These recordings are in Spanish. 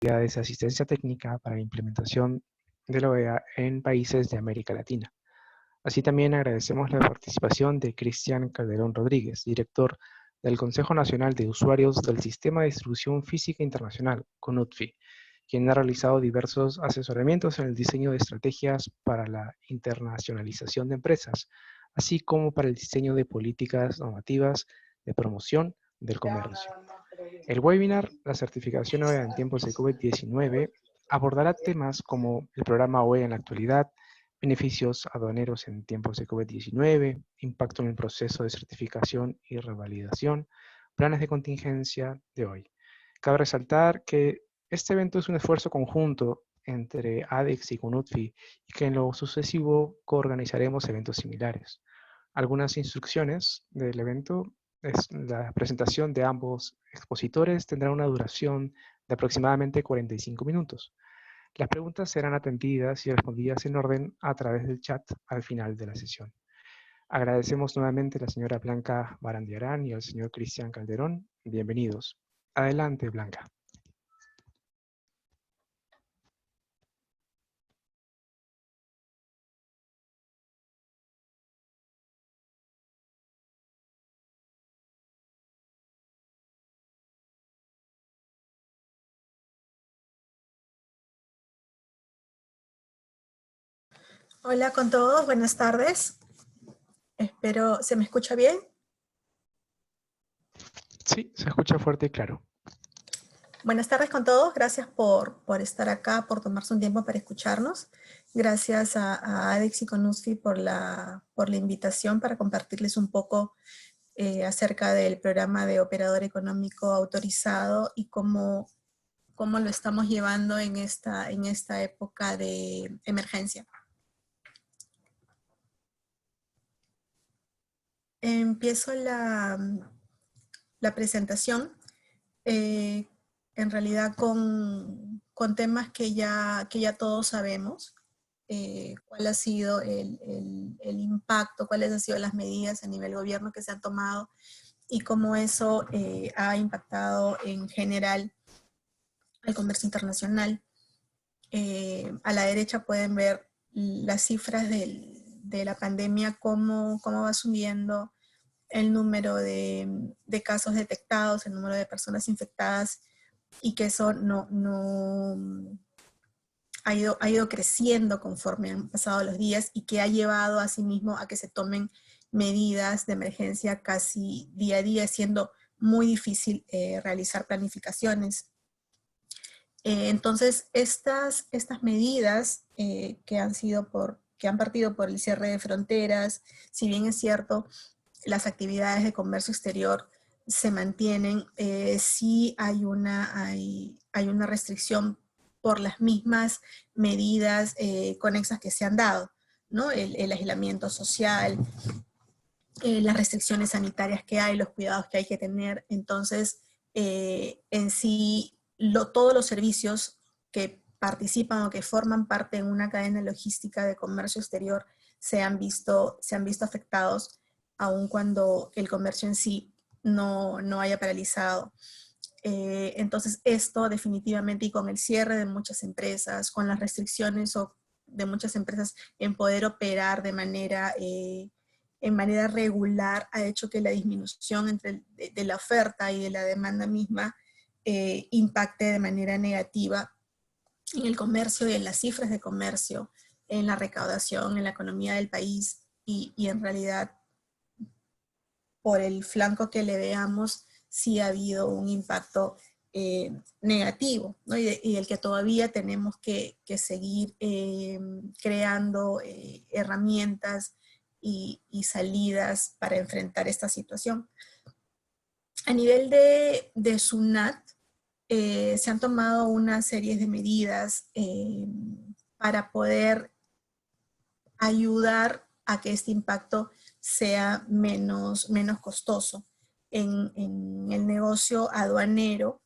actividades de asistencia técnica para la implementación de la OEA en países de América Latina. Así también agradecemos la participación de Cristian Calderón Rodríguez, director del Consejo Nacional de Usuarios del Sistema de Distribución Física Internacional, CONUTFI, quien ha realizado diversos asesoramientos en el diseño de estrategias para la internacionalización de empresas, así como para el diseño de políticas normativas de promoción del comercio. El webinar, la certificación OEA en tiempos de COVID-19, abordará temas como el programa OEA en la actualidad, beneficios aduaneros en tiempos de COVID-19, impacto en el proceso de certificación y revalidación, planes de contingencia de hoy. Cabe resaltar que este evento es un esfuerzo conjunto entre ADEX y CONUTFI y que en lo sucesivo coorganizaremos eventos similares. Algunas instrucciones del evento es la presentación de ambos expositores tendrá una duración de aproximadamente 45 minutos. Las preguntas serán atendidas y respondidas en orden a través del chat al final de la sesión. Agradecemos nuevamente a la señora Blanca Barandiarán y al señor Cristian Calderón. Bienvenidos. Adelante, Blanca. Hola con todos, buenas tardes. Espero, ¿se me escucha bien? Sí, se escucha fuerte y claro. Buenas tardes con todos, gracias por estar acá, por tomarse un tiempo para escucharnos. Gracias a ADEX y CONUTFI por la invitación para compartirles un poco acerca del programa de operador económico autorizado y cómo lo estamos llevando en esta época de emergencia. Empiezo la presentación. En realidad con temas que ya todos sabemos, cuál ha sido el impacto, cuáles han sido las medidas a nivel gobierno que se han tomado y cómo eso ha impactado en general al comercio internacional. A la derecha pueden ver las cifras de la pandemia, cómo va subiendo el número de casos detectados, el número de personas infectadas, y que eso ha ido creciendo conforme han pasado los días y que ha llevado asimismo a que se tomen medidas de emergencia casi día a día, siendo muy difícil realizar planificaciones. Entonces, estas medidas que han partido por el cierre de fronteras, si bien es cierto, las actividades de comercio exterior se mantienen, sí hay una restricción por las mismas medidas conexas que se han dado, ¿no? El aislamiento social, las restricciones sanitarias que hay, los cuidados que hay que tener. Entonces, en sí, todos los servicios que participan o que forman parte en una cadena logística de comercio exterior se han visto afectados, aun cuando el comercio en sí no haya paralizado. Entonces, esto definitivamente, y con el cierre de muchas empresas, con las restricciones de muchas empresas en poder operar de manera regular, ha hecho que la disminución de la oferta y de la demanda misma impacte de manera negativa en el comercio y en las cifras de comercio, en la recaudación, en la economía del país, y en realidad, por el flanco que le veamos, sí ha habido un impacto negativo, ¿no? y del que todavía tenemos que seguir creando herramientas y salidas para enfrentar esta situación. A nivel de SUNAT, se han tomado una serie de medidas para poder ayudar a que este impacto sea menos costoso. En el negocio aduanero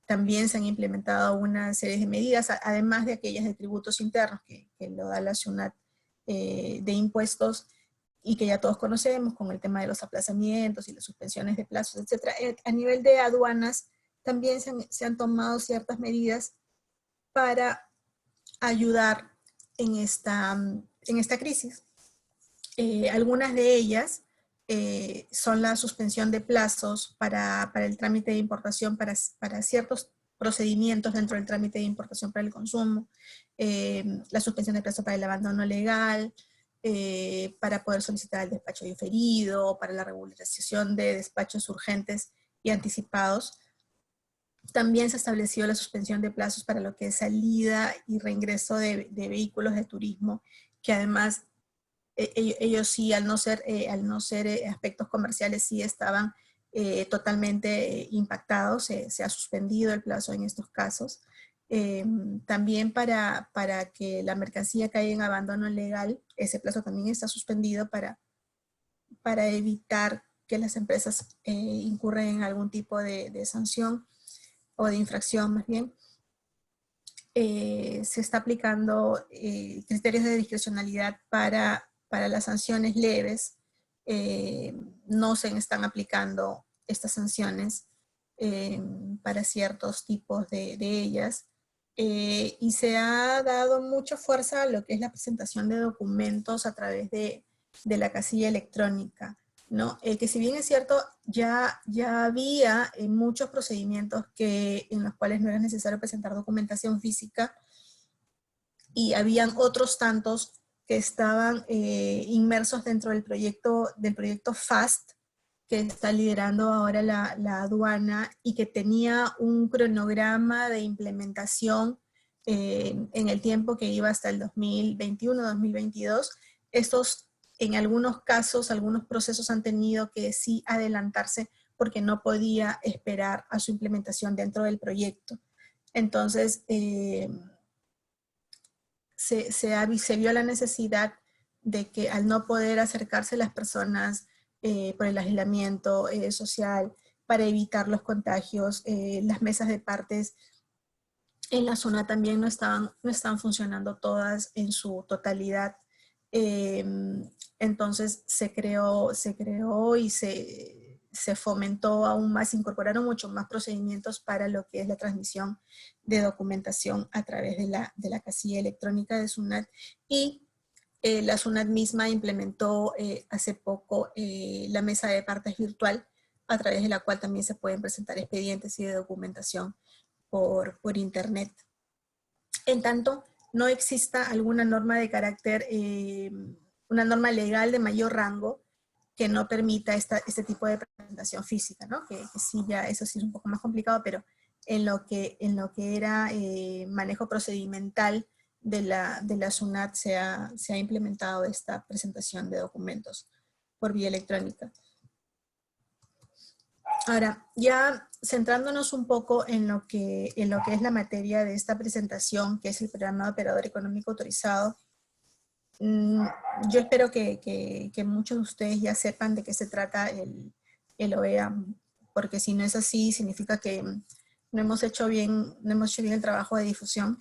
también se han implementado una serie de medidas, además de aquellas de tributos internos que lo da la SUNAT, de impuestos, y que ya todos conocemos, con el tema de los aplazamientos y las suspensiones de plazos, etc. A nivel de aduanas, también se han tomado ciertas medidas para ayudar en esta crisis. Algunas de ellas son la suspensión de plazos para el trámite de importación, para ciertos procedimientos dentro del trámite de importación para el consumo, la suspensión de plazo para el abandono legal, para poder solicitar el despacho diferido, para la regularización de despachos urgentes y anticipados. También se estableció la suspensión de plazos para lo que es salida y reingreso de vehículos de turismo, que además ellos sí, al no ser aspectos comerciales, sí estaban totalmente impactados. Se ha suspendido el plazo en estos casos. También para que la mercancía caiga en abandono legal, ese plazo también está suspendido para evitar que las empresas incurren en algún tipo de sanción o de infracción más bien. Se está aplicando criterios de discrecionalidad para las sanciones leves. No se están aplicando estas sanciones para ciertos tipos de ellas. Y se ha dado mucha fuerza a lo que es la presentación de documentos a través de la casilla electrónica, ¿no? Que si bien es cierto, ya había muchos procedimientos en los cuales no era necesario presentar documentación física, y habían otros tantos que estaban inmersos dentro del proyecto FAST, que está liderando ahora la aduana, y que tenía un cronograma de implementación en el tiempo que iba hasta el 2021-2022. Estos, en algunos casos, algunos procesos han tenido que sí adelantarse porque no podía esperar a su implementación dentro del proyecto. Entonces, se vio la necesidad de que, al no poder acercarse las personas por el aislamiento social, para evitar los contagios, las mesas de partes en la zona también no están funcionando todas en su totalidad. Entonces se creó y se fomentó aún más, se incorporaron mucho más procedimientos para lo que es la transmisión de documentación a través de la casilla electrónica de SUNAT. Y la SUNAT misma implementó hace poco la mesa de partes virtual, a través de la cual también se pueden presentar expedientes y de documentación por internet. En tanto no exista alguna norma de carácter, una norma legal de mayor rango que no permita este tipo de presentación física, ¿no? Que sí, ya eso sí es un poco más complicado, pero en lo que era manejo procedimental de la SUNAT se ha implementado esta presentación de documentos por vía electrónica. Ahora, ya centrándonos un poco en lo que es la materia de esta presentación, que es el programa de operador económico autorizado, yo espero que muchos de ustedes ya sepan de qué se trata el OEA, porque si no es así, significa que no hemos hecho bien el trabajo de difusión.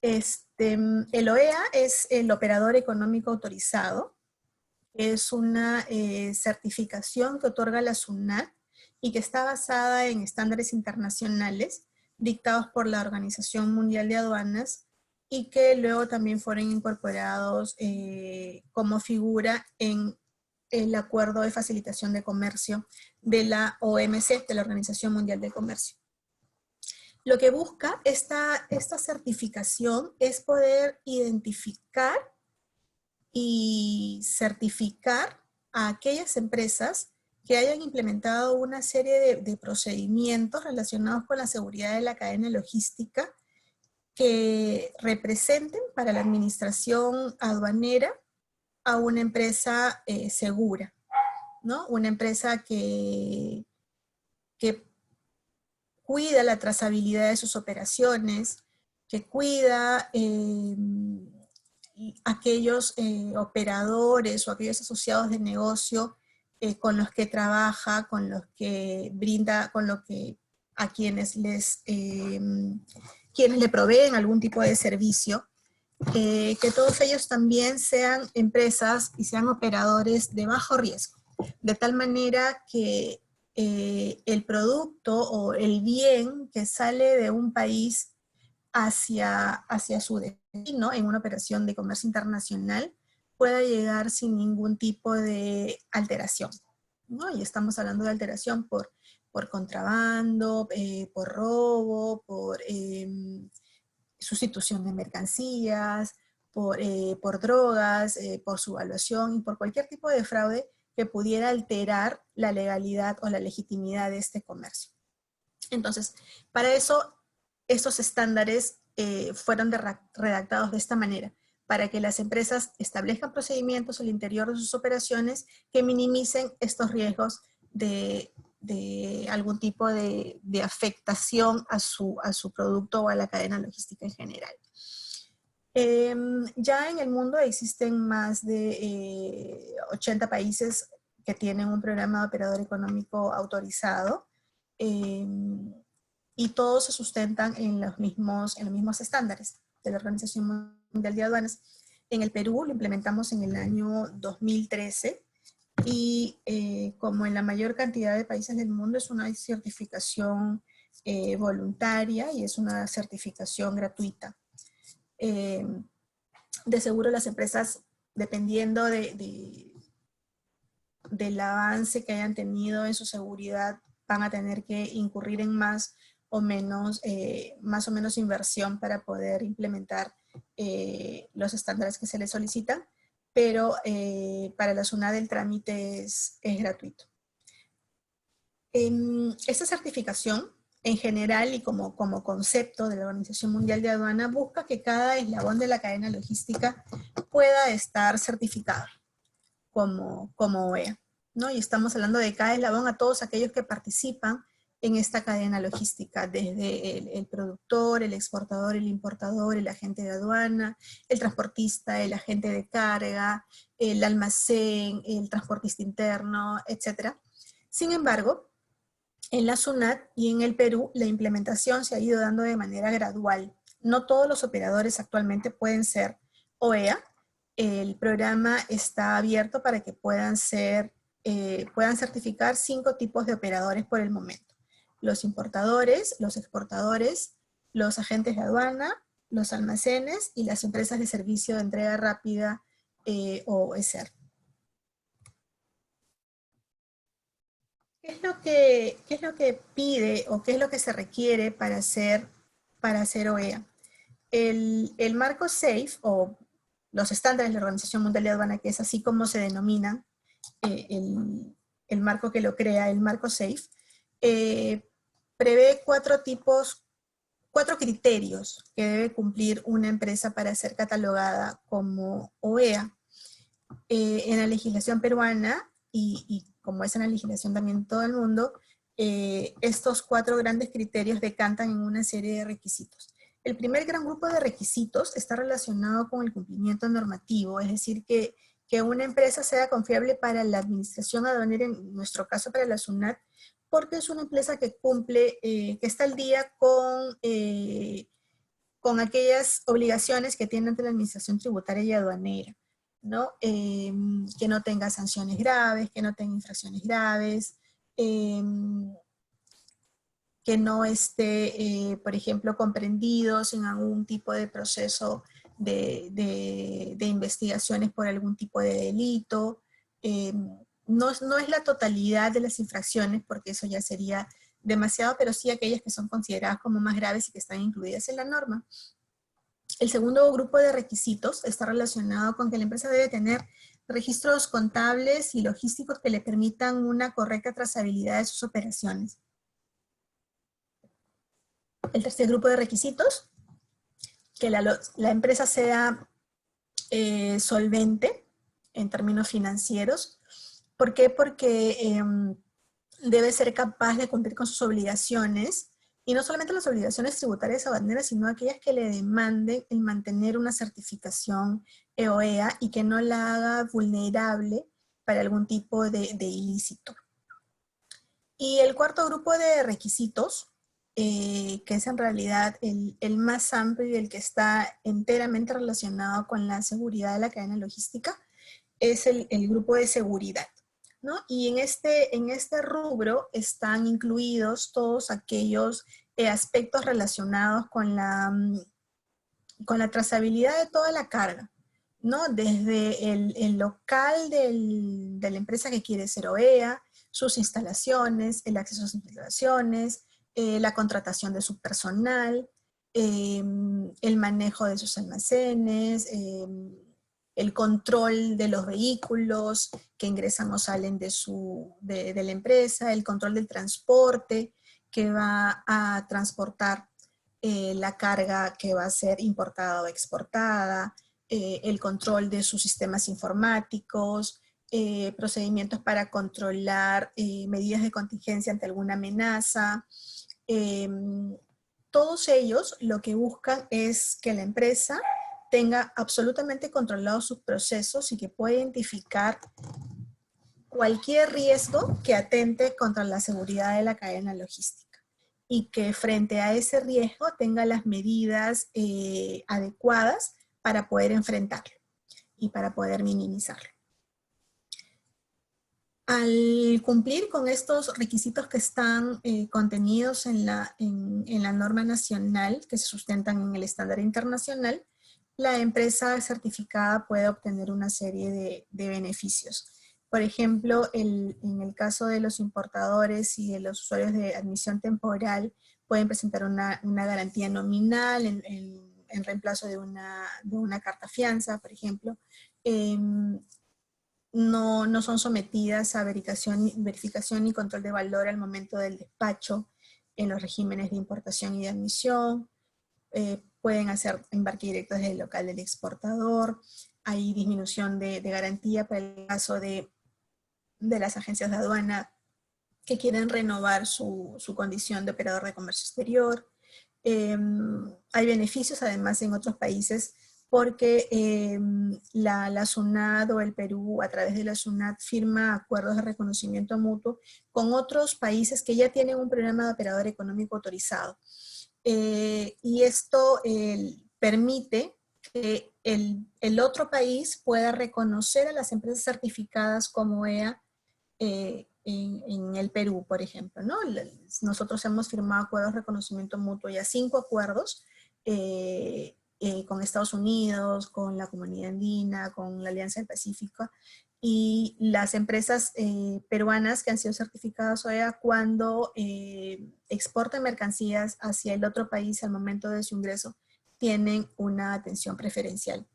El OEA es el operador económico autorizado. Es una certificación que otorga la SUNAT y que está basada en estándares internacionales dictados por la Organización Mundial de Aduanas, y que luego también fueron incorporados como figura en el Acuerdo de Facilitación de Comercio de la OMC, de la Organización Mundial de Comercio. Lo que busca esta certificación es poder identificar y certificar a aquellas empresas que hayan implementado una serie de procedimientos relacionados con la seguridad de la cadena logística, que representen para la administración aduanera a una empresa segura, ¿no? Una empresa que cuida la trazabilidad de sus operaciones, que cuida aquellos operadores o aquellos asociados de negocio con los que trabaja, con los que brinda, a quienes le proveen algún tipo de servicio, que todos ellos también sean empresas y sean operadores de bajo riesgo, de tal manera que el producto o el bien que sale de un país hacia su destino en una operación de comercio internacional pueda llegar sin ningún tipo de alteración, ¿no? Y estamos hablando de alteración por contrabando, por robo, por sustitución de mercancías, por drogas, por subvaluación y por cualquier tipo de fraude que pudiera alterar la legalidad o la legitimidad de este comercio. Entonces, para eso, estos estándares fueron redactados de esta manera, para que las empresas establezcan procedimientos al interior de sus operaciones que minimicen estos riesgos de algún tipo de afectación a su producto o a la cadena logística en general. Ya en el mundo existen más de 80 países que tienen un programa de operador económico autorizado, y todos se sustentan en los mismos estándares de la Organización Mundial de Aduanas. En el Perú lo implementamos en el año 2013 y como en la mayor cantidad de países del mundo es una certificación voluntaria y es una certificación gratuita. De seguro las empresas, dependiendo del avance que hayan tenido en su seguridad, van a tener que incurrir en más o menos inversión para poder implementar los estándares que se les solicitan, pero para la SUNAT el trámite es gratuito. Esta certificación, en general y como concepto de la Organización Mundial de Aduana, busca que cada eslabón de la cadena logística pueda estar certificado como OEA, ¿no? Y estamos hablando de cada eslabón a todos aquellos que participan en esta cadena logística, desde el productor, el exportador, el importador, el agente de aduana, el transportista, el agente de carga, el almacén, el transportista interno, etc. Sin embargo, en la SUNAT y en el Perú, la implementación se ha ido dando de manera gradual. No todos los operadores actualmente pueden ser OEA. El programa está abierto para que puedan certificar 5 tipos de operadores por el momento: los importadores, los exportadores, los agentes de aduana, los almacenes y las empresas de servicio de entrega rápida o ESER. ¿Qué es lo que pide o qué es lo que se requiere para ser OEA? El marco SAFE, o los estándares de la Organización Mundial de Aduana, que es así como se denomina el marco que lo crea, el marco SAFE, prevé 4 criterios que debe cumplir una empresa para ser catalogada como OEA. En la legislación peruana, y como es en la legislación también en todo el mundo, estos 4 grandes criterios decantan en una serie de requisitos. El primer gran grupo de requisitos está relacionado con el cumplimiento normativo, es decir, que una empresa sea confiable para la administración aduanera, en nuestro caso para la SUNAT, porque es una empresa que cumple, que está al día con aquellas obligaciones que tiene ante la administración tributaria y aduanera, ¿no? Que no tenga sanciones graves, que no tenga infracciones graves, que no esté, por ejemplo, comprendido en algún tipo de proceso de investigaciones por algún tipo de delito. No es la totalidad de las infracciones, porque eso ya sería demasiado, pero sí aquellas que son consideradas como más graves y que están incluidas en la norma. El segundo grupo de requisitos está relacionado con que la empresa debe tener registros contables y logísticos que le permitan una correcta trazabilidad de sus operaciones. El tercer grupo de requisitos, que la empresa sea solvente en términos financieros. ¿Por qué? Porque debe ser capaz de cumplir con sus obligaciones, y no solamente las obligaciones tributarias aduaneras, sino aquellas que le demanden el mantener una certificación OEA y que no la haga vulnerable para algún tipo de ilícito. Y el cuarto grupo de requisitos, que es en realidad el más amplio y el que está enteramente relacionado con la seguridad de la cadena logística, es el grupo de seguridad. ¿no? Y en este rubro están incluidos todos aquellos aspectos relacionados con la trazabilidad de toda la carga, ¿no? Desde el local de la empresa que quiere ser OEA, sus instalaciones, el acceso a sus instalaciones, la contratación de su personal, el manejo de sus almacenes, el control de los vehículos que ingresan o salen de la empresa, el control del transporte que va a transportar la carga que va a ser importada o exportada, el control de sus sistemas informáticos, procedimientos para controlar medidas de contingencia ante alguna amenaza. Todos ellos lo que buscan es que la empresa tenga absolutamente controlados sus procesos y que pueda identificar cualquier riesgo que atente contra la seguridad de la cadena logística y que frente a ese riesgo tenga las medidas adecuadas para poder enfrentarlo y para poder minimizarlo. Al cumplir con estos requisitos que están contenidos en la norma nacional, que se sustentan en el estándar internacional, la empresa certificada puede obtener una serie de beneficios. Por ejemplo, en el caso de los importadores y de los usuarios de admisión temporal, pueden presentar una garantía nominal en reemplazo de una carta fianza, por ejemplo. No son sometidas a verificación y control de valor al momento del despacho en los regímenes de importación y de admisión. Pueden hacer embarque directo desde el local del exportador. Hay disminución de garantía para el caso de las agencias de aduana que quieren renovar su condición de operador de comercio exterior. Hay beneficios además en otros países porque la SUNAT o el Perú a través de la SUNAT firma acuerdos de reconocimiento mutuo con otros países que ya tienen un programa de operador económico autorizado. Y esto permite que el otro país pueda reconocer a las empresas certificadas como EA en el Perú, por ejemplo, ¿no? Nosotros hemos firmado acuerdos de reconocimiento mutuo, ya 5 acuerdos con Estados Unidos, con la Comunidad Andina, con la Alianza del Pacífico, y las empresas peruanas que han sido certificadas OEA cuando exportan mercancías hacia el otro país al momento de su ingreso, tienen una atención preferencial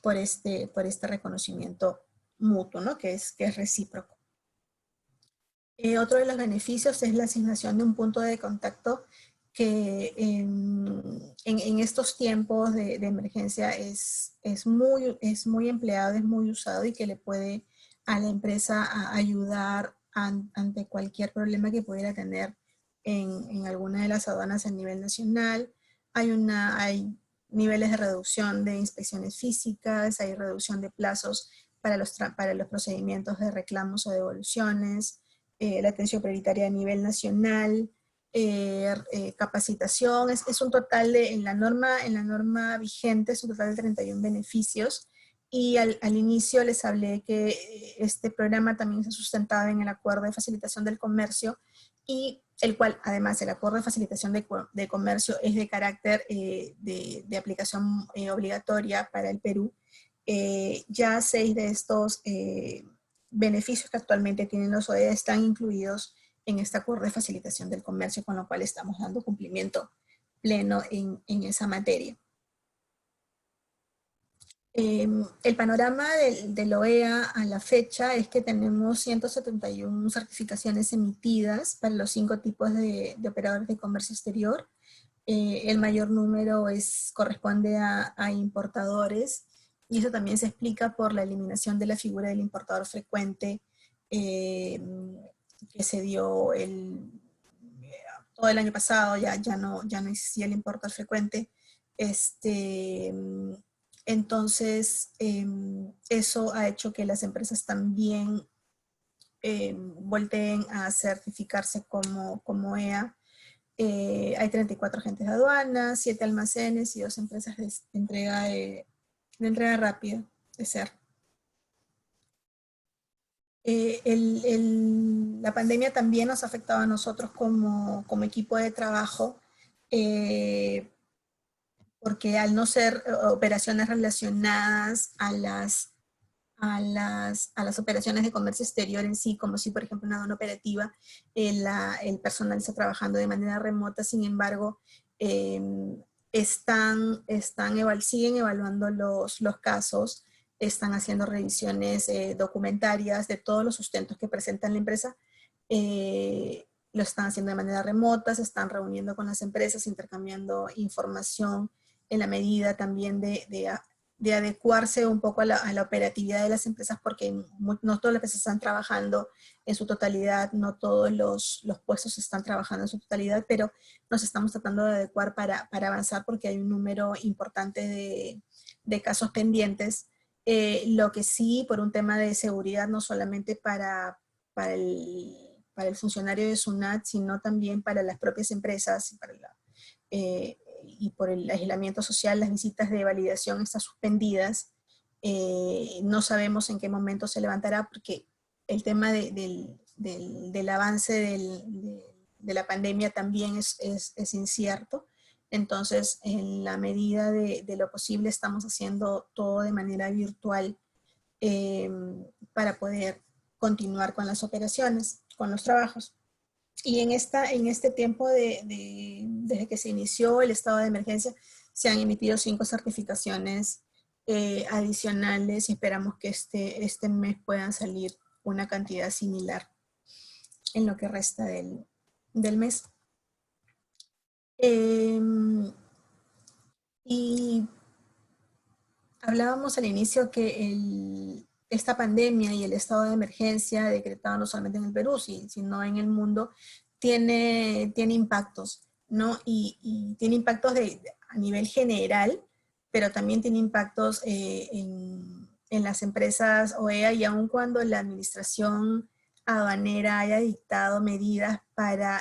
por este reconocimiento mutuo, ¿no? que es recíproco. Otro de los beneficios es la asignación de un punto de contacto que en estos tiempos de emergencia es muy empleado, es muy usado y que le puede a la empresa a ayudar ante cualquier problema que pudiera tener en alguna de las aduanas a nivel nacional. Hay niveles de reducción de inspecciones físicas, hay reducción de plazos para los procedimientos de reclamos o devoluciones, la atención prioritaria a nivel nacional, capacitación, es un total de, en la norma vigente, es un total de 31 beneficios, y al inicio les hablé que este programa también se sustentaba en el Acuerdo de Facilitación del Comercio, y el cual, además, el Acuerdo de Facilitación de Comercio es de carácter de aplicación obligatoria para el Perú. Ya 6 de estos beneficios que actualmente tienen los OEA están incluidos en este acuerdo de facilitación del comercio, con lo cual estamos dando cumplimiento pleno en esa materia. El panorama del OEA a la fecha es que tenemos 171 certificaciones emitidas para los 5 tipos de operadores de comercio exterior. El mayor número corresponde a importadores, y eso también se explica por la eliminación de la figura del importador frecuente que se dio todo el año pasado. Ya no existía el importador frecuente. Entonces, eso ha hecho que las empresas también volteen a certificarse como EA. Hay 34 agentes de aduana, 7 almacenes y 2 empresas de entrega rápida, de SER. La pandemia también nos ha afectado a nosotros como equipo de trabajo, porque al no ser operaciones relacionadas a las operaciones de comercio exterior en sí, como si, por ejemplo, una aduana operativa, el personal está trabajando de manera remota. Sin embargo, eh, siguen evaluando los casos, están haciendo revisiones documentarias de todos los sustentos que presenta la empresa. Lo están haciendo de manera remota, se están reuniendo con las empresas, intercambiando información en la medida también de adecuarse un poco a la operatividad de las empresas, porque no todas las empresas están trabajando en su totalidad, no todos los puestos están trabajando en su totalidad, pero nos estamos tratando de adecuar para avanzar, porque hay un número importante de casos pendientes. Lo que sí, por un tema de seguridad, no solamente para el funcionario de SUNAT, sino también para las propias empresas, y por el aislamiento social, las visitas de validación están suspendidas. No sabemos en qué momento se levantará, porque el tema del avance de la pandemia también es incierto. Entonces, en la medida de lo posible, estamos haciendo todo de manera virtual, eh, para poder continuar con las operaciones, con los trabajos. Y en este tiempo desde que se inició el estado de emergencia, se han emitido 5 certificaciones adicionales, y esperamos que este mes puedan salir una cantidad similar en lo que resta del mes. Y hablábamos al inicio que esta pandemia y el estado de emergencia decretado no solamente en el Perú, sino en el mundo, tiene impactos, ¿no? Y tiene impactos a nivel general, pero también tiene impactos en las empresas OEA, y aun cuando la administración aduanera haya dictado medidas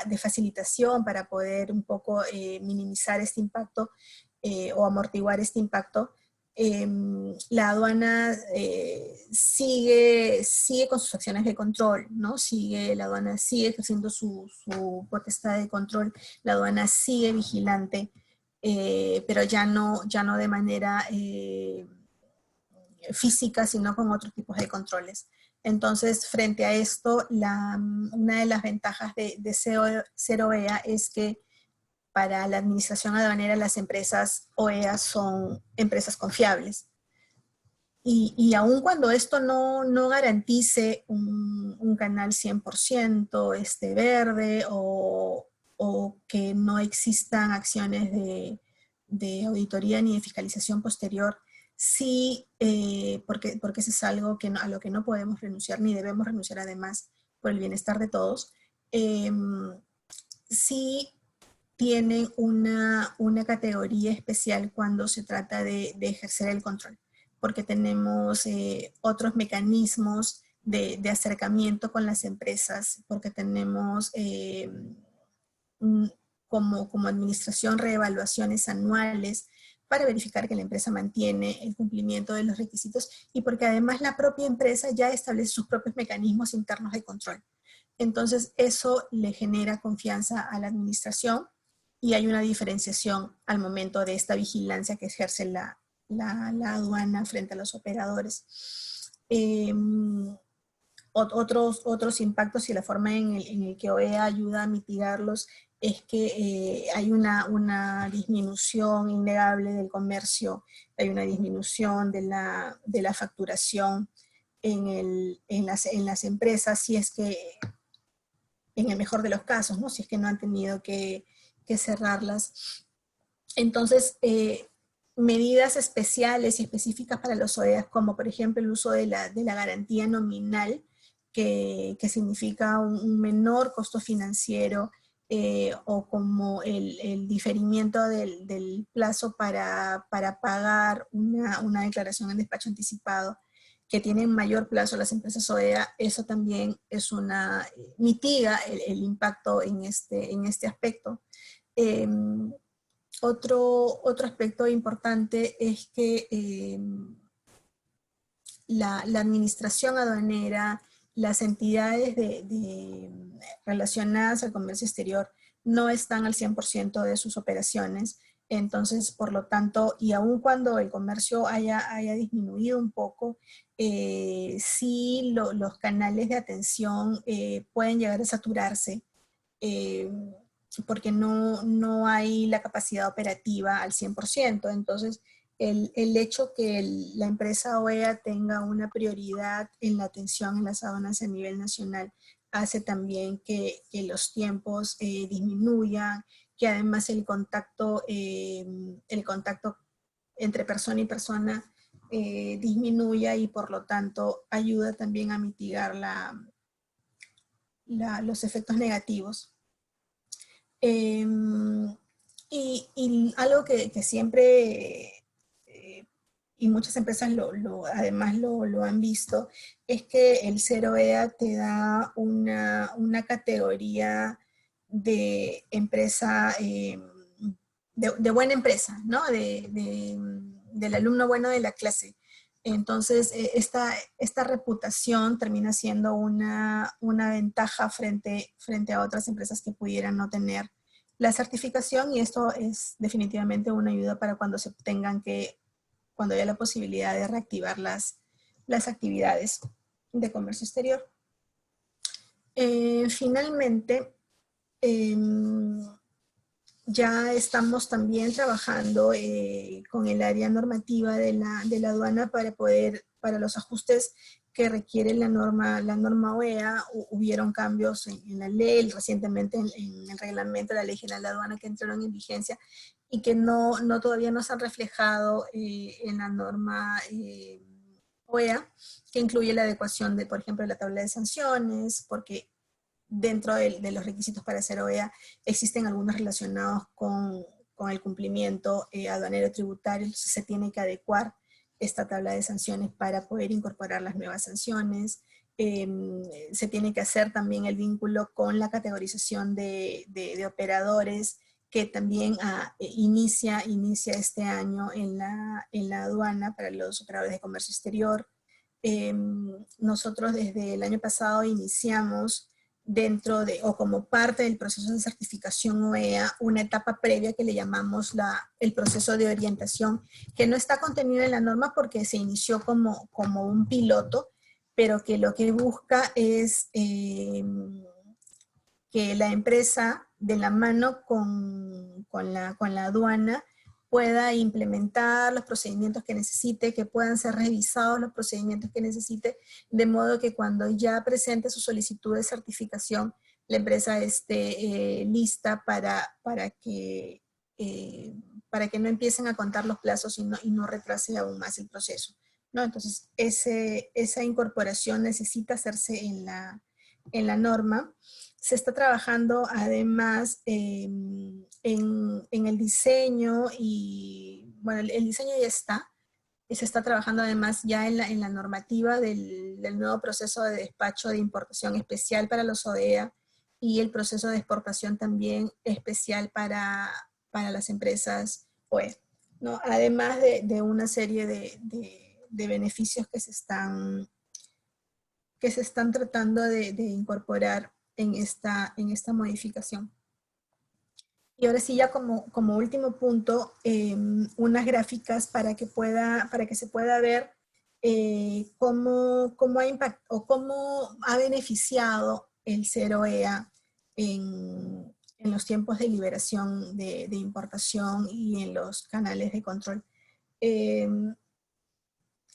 de facilitación para poder un poco minimizar este impacto, o amortiguar este impacto, la aduana sigue con sus acciones de control, ¿no? La aduana sigue ejerciendo su potestad de control, la aduana sigue vigilante, pero ya no de manera física, sino con otros tipos de controles. Entonces, frente a esto, una de las ventajas de ser OEA es que para la administración aduanera, las empresas OEA son empresas confiables. Y aun cuando esto no garantice un canal 100% verde, o que no existan acciones de auditoría ni de fiscalización posterior, sí, porque eso es algo a lo que no podemos renunciar ni debemos renunciar, además, por el bienestar de todos, sí tienen una categoría especial cuando se trata de ejercer el control, porque tenemos otros mecanismos de acercamiento con las empresas, porque tenemos como administración reevaluaciones anuales para verificar que la empresa mantiene el cumplimiento de los requisitos, y porque además la propia empresa ya establece sus propios mecanismos internos de control. Entonces, eso le genera confianza a la administración, y hay una diferenciación al momento de esta vigilancia que ejerce la aduana frente a los operadores. Otros impactos y la forma en el que OEA ayuda a mitigarlos es que hay una disminución innegable del comercio, hay una disminución de la facturación en las empresas, si es que, en el mejor de los casos, ¿no? Si es que no han tenido que cerrarlas. Entonces, medidas especiales y específicas para los OEA, como por ejemplo el uso de la garantía nominal, que significa un menor costo financiero, o como el diferimiento del plazo para pagar una declaración en despacho anticipado, que tienen mayor plazo las empresas OEA, eso también mitiga el impacto en este aspecto. Otro aspecto importante es que la administración aduanera las entidades relacionadas al comercio exterior no están al 100% de sus operaciones. Entonces, por lo tanto, y aun cuando el comercio haya disminuido un poco, sí los canales de atención pueden llegar a saturarse, porque no hay la capacidad operativa al 100%. Entonces, el hecho que la empresa OEA tenga una prioridad en la atención en las aduanas a nivel nacional hace también que los tiempos disminuyan, que además el contacto entre persona y persona disminuya, y por lo tanto ayuda también a mitigar los efectos negativos. Y algo que siempre, y muchas empresas además lo han visto, es que el 0EA te da una categoría de empresa, de buena empresa, ¿no? Del alumno bueno de la clase. Entonces, esta reputación termina siendo una ventaja frente a otras empresas que pudieran no tener la certificación, y esto es definitivamente una ayuda para cuando cuando haya la posibilidad de reactivar las actividades de comercio exterior. Finalmente, ya estamos también trabajando con el área normativa de la aduana para los ajustes que requiere la norma OEA. Hubieron cambios en la ley, recientemente en el reglamento de la Ley General de Aduana, que entraron en vigencia y que todavía no se han reflejado en la norma OEA, que incluye la adecuación de, por ejemplo, la tabla de sanciones, porque dentro de los requisitos para ser OEA existen algunos relacionados con el cumplimiento aduanero tributario. Entonces se tiene que adecuar esta tabla de sanciones para poder incorporar las nuevas sanciones. Se tiene que hacer también el vínculo con la categorización de operadores, que también inicia este año en la aduana para los operadores de comercio exterior. Nosotros desde el año pasado iniciamos o como parte del proceso de certificación OEA, una etapa previa que le llamamos el proceso de orientación, que no está contenido en la norma porque se inició como un piloto, pero que lo que busca es que la empresa, de la mano con la aduana, pueda implementar los procedimientos que necesite, que puedan ser revisados los procedimientos que necesite, de modo que cuando ya presente su solicitud de certificación, la empresa esté lista para que no empiecen a contar los plazos y no retrase aún más el proceso, ¿no? Entonces, esa incorporación necesita hacerse en la norma. Se está trabajando además en el diseño, y bueno, el diseño ya está, y se está trabajando además ya en la normativa del nuevo proceso de despacho de importación especial para los OEA, y el proceso de exportación también especial para las empresas OEA, ¿no? Además de una serie de beneficios que se están tratando de incorporar en esta modificación. Y ahora sí, ya como último punto, unas gráficas para que se pueda ver cómo ha beneficiado el 0EA en los tiempos de liberación de importación y en los canales de control.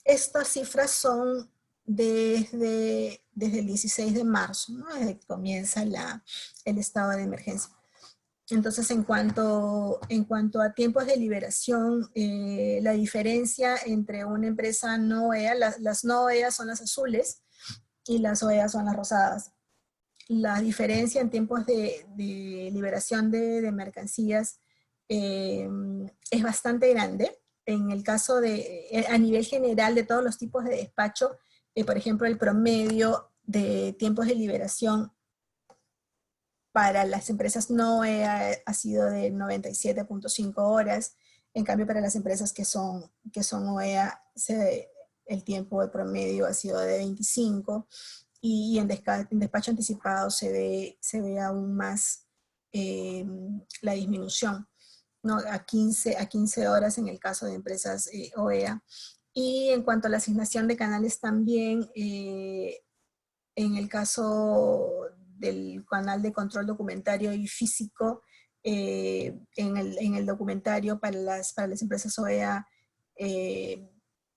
Estas cifras son desde el 16 de marzo, ¿no? Desde que comienza el estado de emergencia. Entonces, en cuanto a tiempos de liberación, la diferencia entre una empresa no OEA, las no OEA son las azules y las OEA son las rosadas. La diferencia en tiempos de liberación de mercancías es bastante grande. En el caso a nivel general de todos los tipos de despacho, por ejemplo, el promedio de tiempos de liberación para las empresas no OEA ha sido de 97.5 horas. En cambio, para las empresas que son OEA, el tiempo de promedio ha sido de 25. y en despacho anticipado se ve aún más la disminución, ¿no? A 15 horas en el caso de empresas OEA. Y en cuanto a la asignación de canales también, en el caso del canal de control documentario y físico, en el documentario para las empresas OEA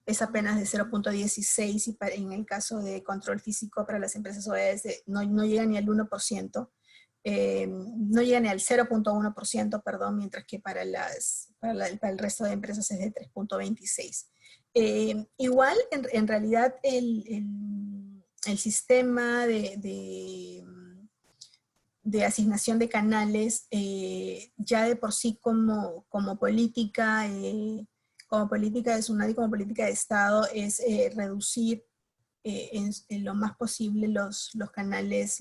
es apenas de 0.16 y en el caso de control físico para las empresas OEA no llega ni al 1%. No llega ni al 0.1%, perdón, mientras que para el resto de empresas es de 3.26. Igual, en realidad, el sistema de asignación de canales, ya de por sí como política de SUNAT y como política de Estado, es reducir en lo más posible los canales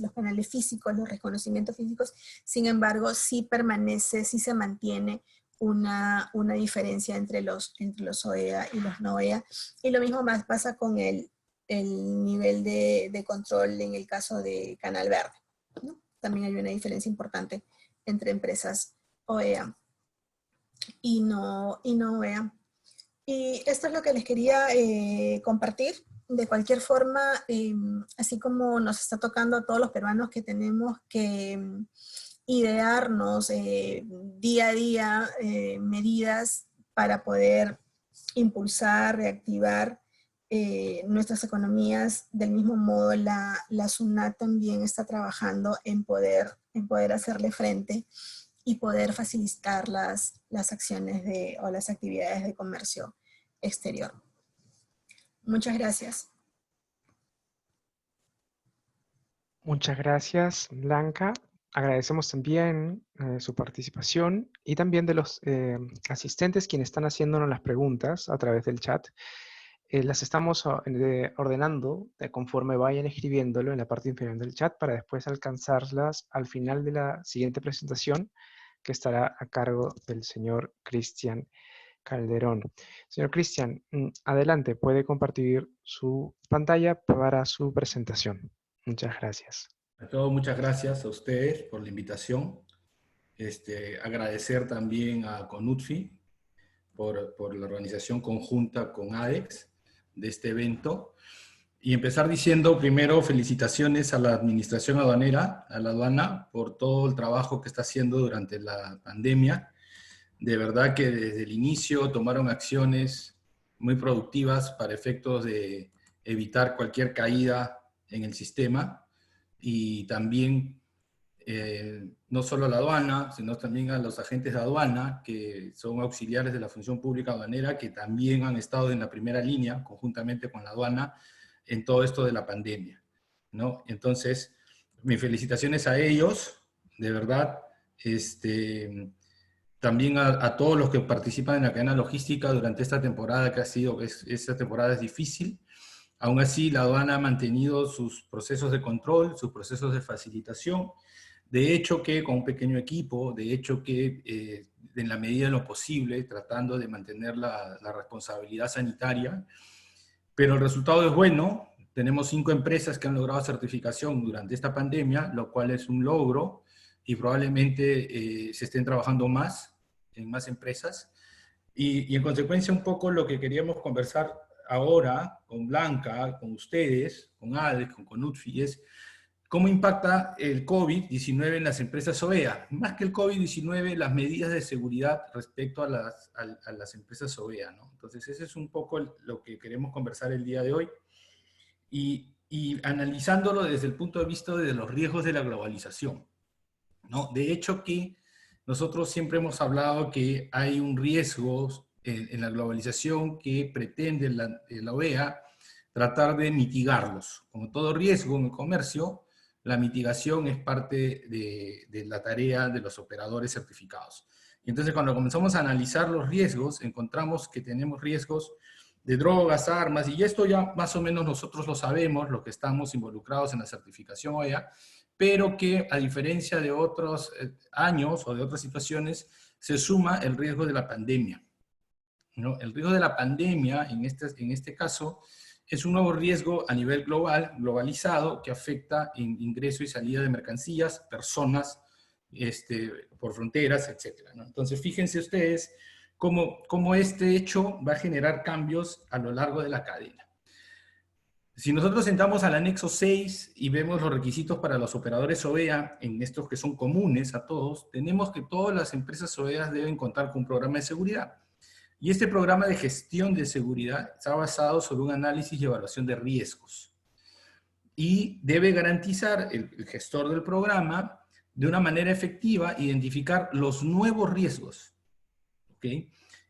físicos, los reconocimientos físicos. Sin embargo, sí se mantiene una diferencia entre los OEA y los no OEA. Y lo mismo más pasa con el nivel de control en el caso de Canal Verde, ¿no? También hay una diferencia importante entre empresas OEA y no OEA. Y esto es lo que les quería compartir. De cualquier forma, así como nos está tocando a todos los peruanos que tenemos que idearnos día a día medidas para poder impulsar, reactivar nuestras economías, del mismo modo la SUNAT también está trabajando en poder hacerle frente y poder facilitar las acciones o las actividades de comercio exterior. Muchas gracias. Muchas gracias, Blanca. Agradecemos también su participación y también de los asistentes quienes están haciéndonos las preguntas a través del chat. Las estamos ordenando conforme vayan escribiéndolo en la parte inferior del chat para después alcanzarlas al final de la siguiente presentación, que estará a cargo del señor Cristian Calderón. Señor Cristian, adelante, puede compartir su pantalla para su presentación. Muchas gracias. A todos, muchas gracias a ustedes por la invitación. Agradecer también a CONUTFI por la organización conjunta con ADEX de este evento. Y empezar diciendo primero felicitaciones a la administración aduanera, a la aduana, por todo el trabajo que está haciendo durante la pandemia. De verdad que desde el inicio tomaron acciones muy productivas para efectos de evitar cualquier caída en el sistema. Y también no solo a la aduana, sino también a los agentes de aduana, que son auxiliares de la función pública aduanera, que también han estado en la primera línea, conjuntamente con la aduana, en todo esto de la pandemia, ¿no? Entonces, mis felicitaciones a ellos, de verdad, también a todos los que participan en la cadena logística durante esta temporada que ha sido, esta temporada es difícil. Aún así, la aduana ha mantenido sus procesos de control, sus procesos de facilitación. De hecho que con un pequeño equipo, de hecho que en la medida de lo posible, tratando de mantener la responsabilidad sanitaria. Pero el resultado es bueno. Tenemos 5 empresas que han logrado certificación durante esta pandemia, lo cual es un logro, y probablemente se estén trabajando más en más empresas. Y en consecuencia un poco lo que queríamos conversar ahora con Blanca, con ustedes, con ADEX, con CONUTFI, es cómo impacta el COVID-19 en las empresas OEA. Más que el COVID-19, las medidas de seguridad respecto a las empresas OEA, ¿no? Entonces, ese es un poco lo que queremos conversar el día de hoy. Y analizándolo desde el punto de vista de los riesgos de la globalización, ¿no? De hecho que nosotros siempre hemos hablado que hay un riesgo en la globalización que pretende la OEA tratar de mitigarlos. Como todo riesgo en el comercio, la mitigación es parte de la tarea de los operadores certificados. Y entonces cuando comenzamos a analizar los riesgos, encontramos que tenemos riesgos de drogas, armas, y esto ya más o menos nosotros lo sabemos, los que estamos involucrados en la certificación OEA, pero que a diferencia de otros años o de otras situaciones, se suma el riesgo de la pandemia, ¿no? El riesgo de la pandemia, en este caso, es un nuevo riesgo a nivel global, globalizado, que afecta en ingreso y salida de mercancías, personas, por fronteras, etc., ¿no? Entonces, fíjense ustedes cómo este hecho va a generar cambios a lo largo de la cadena. Si nosotros entramos al anexo 6 y vemos los requisitos para los operadores OEA, en estos que son comunes a todos, tenemos que todas las empresas OEA deben contar con un programa de seguridad. Y este programa de gestión de seguridad está basado sobre un análisis y evaluación de riesgos. Y debe garantizar el gestor del programa, de una manera efectiva, identificar los nuevos riesgos, ¿ok?,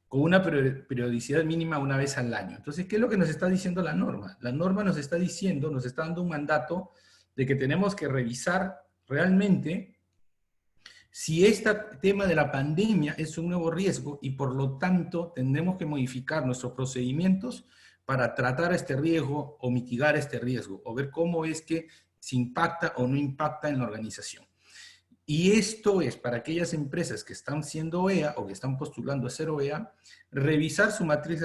con una periodicidad mínima una vez al año. Entonces, ¿qué es lo que nos está diciendo la norma? La norma nos está diciendo, nos está dando un mandato de que tenemos que revisar realmente si este tema de la pandemia es un nuevo riesgo y por lo tanto tenemos que modificar nuestros procedimientos para tratar este riesgo o mitigar este riesgo, o ver cómo es que se impacta o no impacta en la organización. Y esto es para aquellas empresas que están siendo OEA o que están postulando a ser OEA, revisar su matriz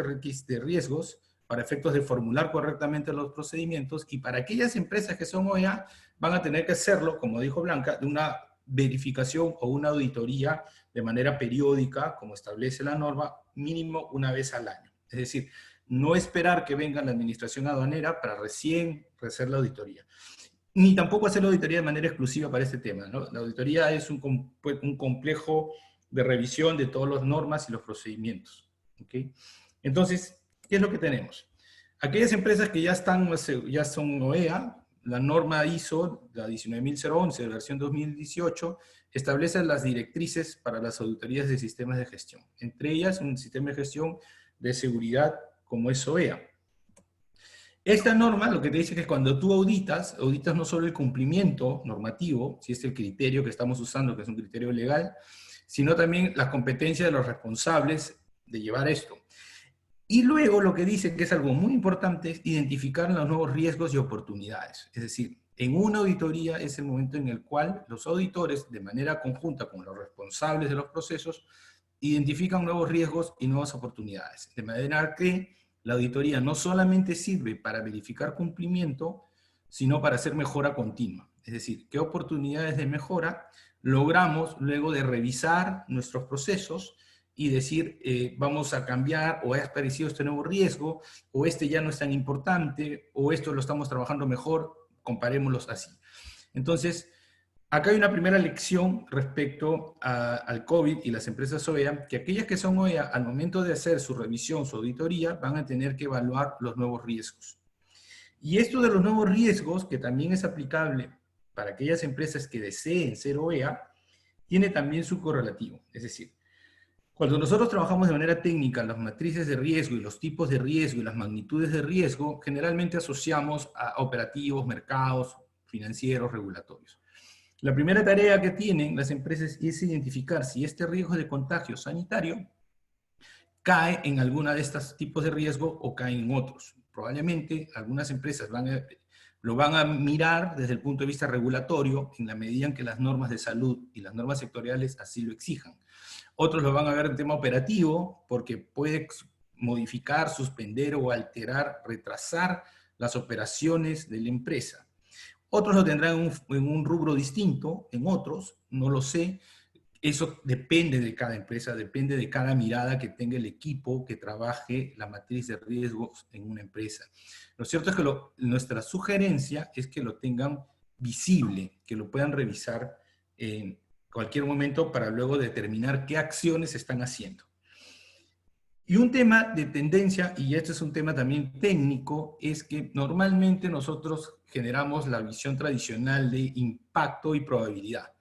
de riesgos para efectos de formular correctamente los procedimientos, y para aquellas empresas que son OEA van a tener que hacerlo, como dijo Blanca, de una verificación o una auditoría de manera periódica, como establece la norma, mínimo una vez al año. Es decir, no esperar que venga la administración aduanera para recién hacer la auditoría. Ni tampoco hacer la auditoría de manera exclusiva para este tema, ¿no? La auditoría es un complejo de revisión de todas las normas y los procedimientos, ¿ok? Entonces, ¿qué es lo que tenemos? Aquellas empresas que ya son OEA, la norma ISO, la 19011 de versión 2018, establece las directrices para las auditorías de sistemas de gestión. Entre ellas, un sistema de gestión de seguridad como es OEA. Esta norma lo que te dice es que cuando tú auditas no solo el cumplimiento normativo, si es el criterio que estamos usando, que es un criterio legal, sino también las competencias de los responsables de llevar esto. Y luego lo que dice, que es algo muy importante, es identificar los nuevos riesgos y oportunidades. Es decir, en una auditoría es el momento en el cual los auditores, de manera conjunta con los responsables de los procesos, identifican nuevos riesgos y nuevas oportunidades. De manera que la auditoría no solamente sirve para verificar cumplimiento, sino para hacer mejora continua. Es decir, qué oportunidades de mejora logramos luego de revisar nuestros procesos y decir, vamos a cambiar, o ha aparecido este nuevo riesgo, o este ya no es tan importante, o esto lo estamos trabajando mejor, comparémoslos así. Entonces, acá hay una primera lección respecto al COVID y las empresas OEA, que aquellas que son OEA, al momento de hacer su revisión, su auditoría, van a tener que evaluar los nuevos riesgos. Y esto de los nuevos riesgos, que también es aplicable para aquellas empresas que deseen ser OEA, tiene también su correlativo. Es decir, cuando nosotros trabajamos de manera técnica las matrices de riesgo y los tipos de riesgo y las magnitudes de riesgo, generalmente asociamos a operativos, mercados, financieros, regulatorios. La primera tarea que tienen las empresas es identificar si este riesgo de contagio sanitario cae en alguna de estos tipos de riesgo o cae en otros. Probablemente algunas empresas lo van a mirar desde el punto de vista regulatorio en la medida en que las normas de salud y las normas sectoriales así lo exijan. Otros lo van a ver en tema operativo porque puede modificar, suspender o alterar, retrasar las operaciones de la empresa. Otros lo tendrán en un rubro distinto, en otros, no lo sé. Eso depende de cada empresa, depende de cada mirada que tenga el equipo que trabaje la matriz de riesgos en una empresa. Lo cierto es que nuestra sugerencia es que lo tengan visible, que lo puedan revisar en cualquier momento para luego determinar qué acciones están haciendo. Y un tema de tendencia, y este es un tema también técnico, es que normalmente nosotros generamos la visión tradicional de impacto y probabilidad.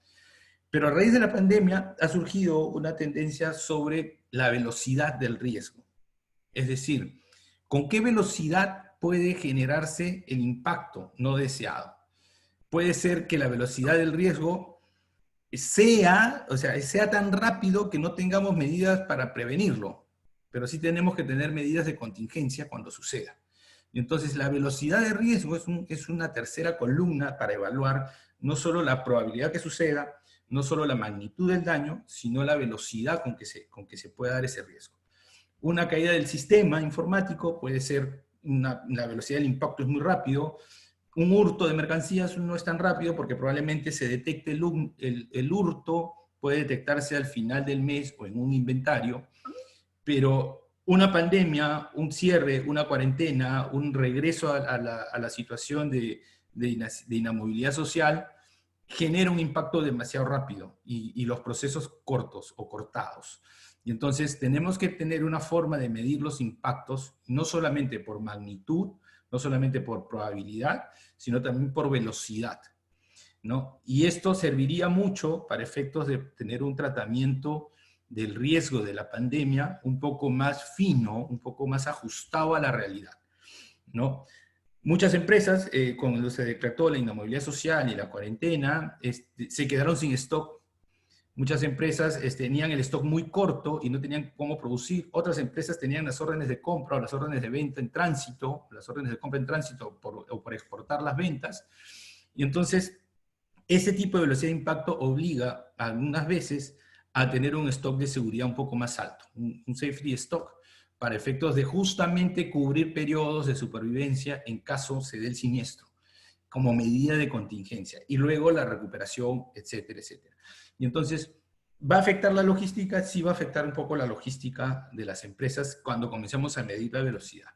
Pero a raíz de la pandemia ha surgido una tendencia sobre la velocidad del riesgo. Es decir, ¿con qué velocidad puede generarse el impacto no deseado? Puede ser que la velocidad del riesgo sea tan rápido que no tengamos medidas para prevenirlo, pero sí tenemos que tener medidas de contingencia cuando suceda. Y entonces la velocidad de riesgo es una tercera columna para evaluar no solo la probabilidad que suceda, no solo la magnitud del daño, sino la velocidad con que se pueda dar ese riesgo. Una caída del sistema informático puede ser la velocidad del impacto es muy rápido. Un hurto de mercancías no es tan rápido porque probablemente se detecte el hurto, puede detectarse al final del mes o en un inventario, pero una pandemia, un cierre, una cuarentena, un regreso a la situación de inamovilidad social, genera un impacto demasiado rápido y los procesos cortos o cortados. Y entonces tenemos que tener una forma de medir los impactos, no solamente por magnitud, no solamente por probabilidad, sino también por velocidad, ¿no? Y esto serviría mucho para efectos de tener un tratamiento del riesgo de la pandemia un poco más fino, un poco más ajustado a la realidad, ¿no? Muchas empresas, cuando se decretó la inamovilidad social y la cuarentena, se quedaron sin stock. Muchas empresas tenían el stock muy corto y no tenían cómo producir. Otras empresas tenían las órdenes de compra o las órdenes de venta en tránsito, las órdenes de compra en tránsito o por exportar las ventas. Y entonces, ese tipo de velocidad de impacto obliga algunas veces a tener un stock de seguridad un poco más alto, un safety stock, para efectos de justamente cubrir periodos de supervivencia en caso se dé el siniestro, como medida de contingencia, y luego la recuperación, etcétera, etcétera. Y entonces, ¿va a afectar la logística? Sí va a afectar un poco la logística de las empresas cuando comencemos a medir la velocidad.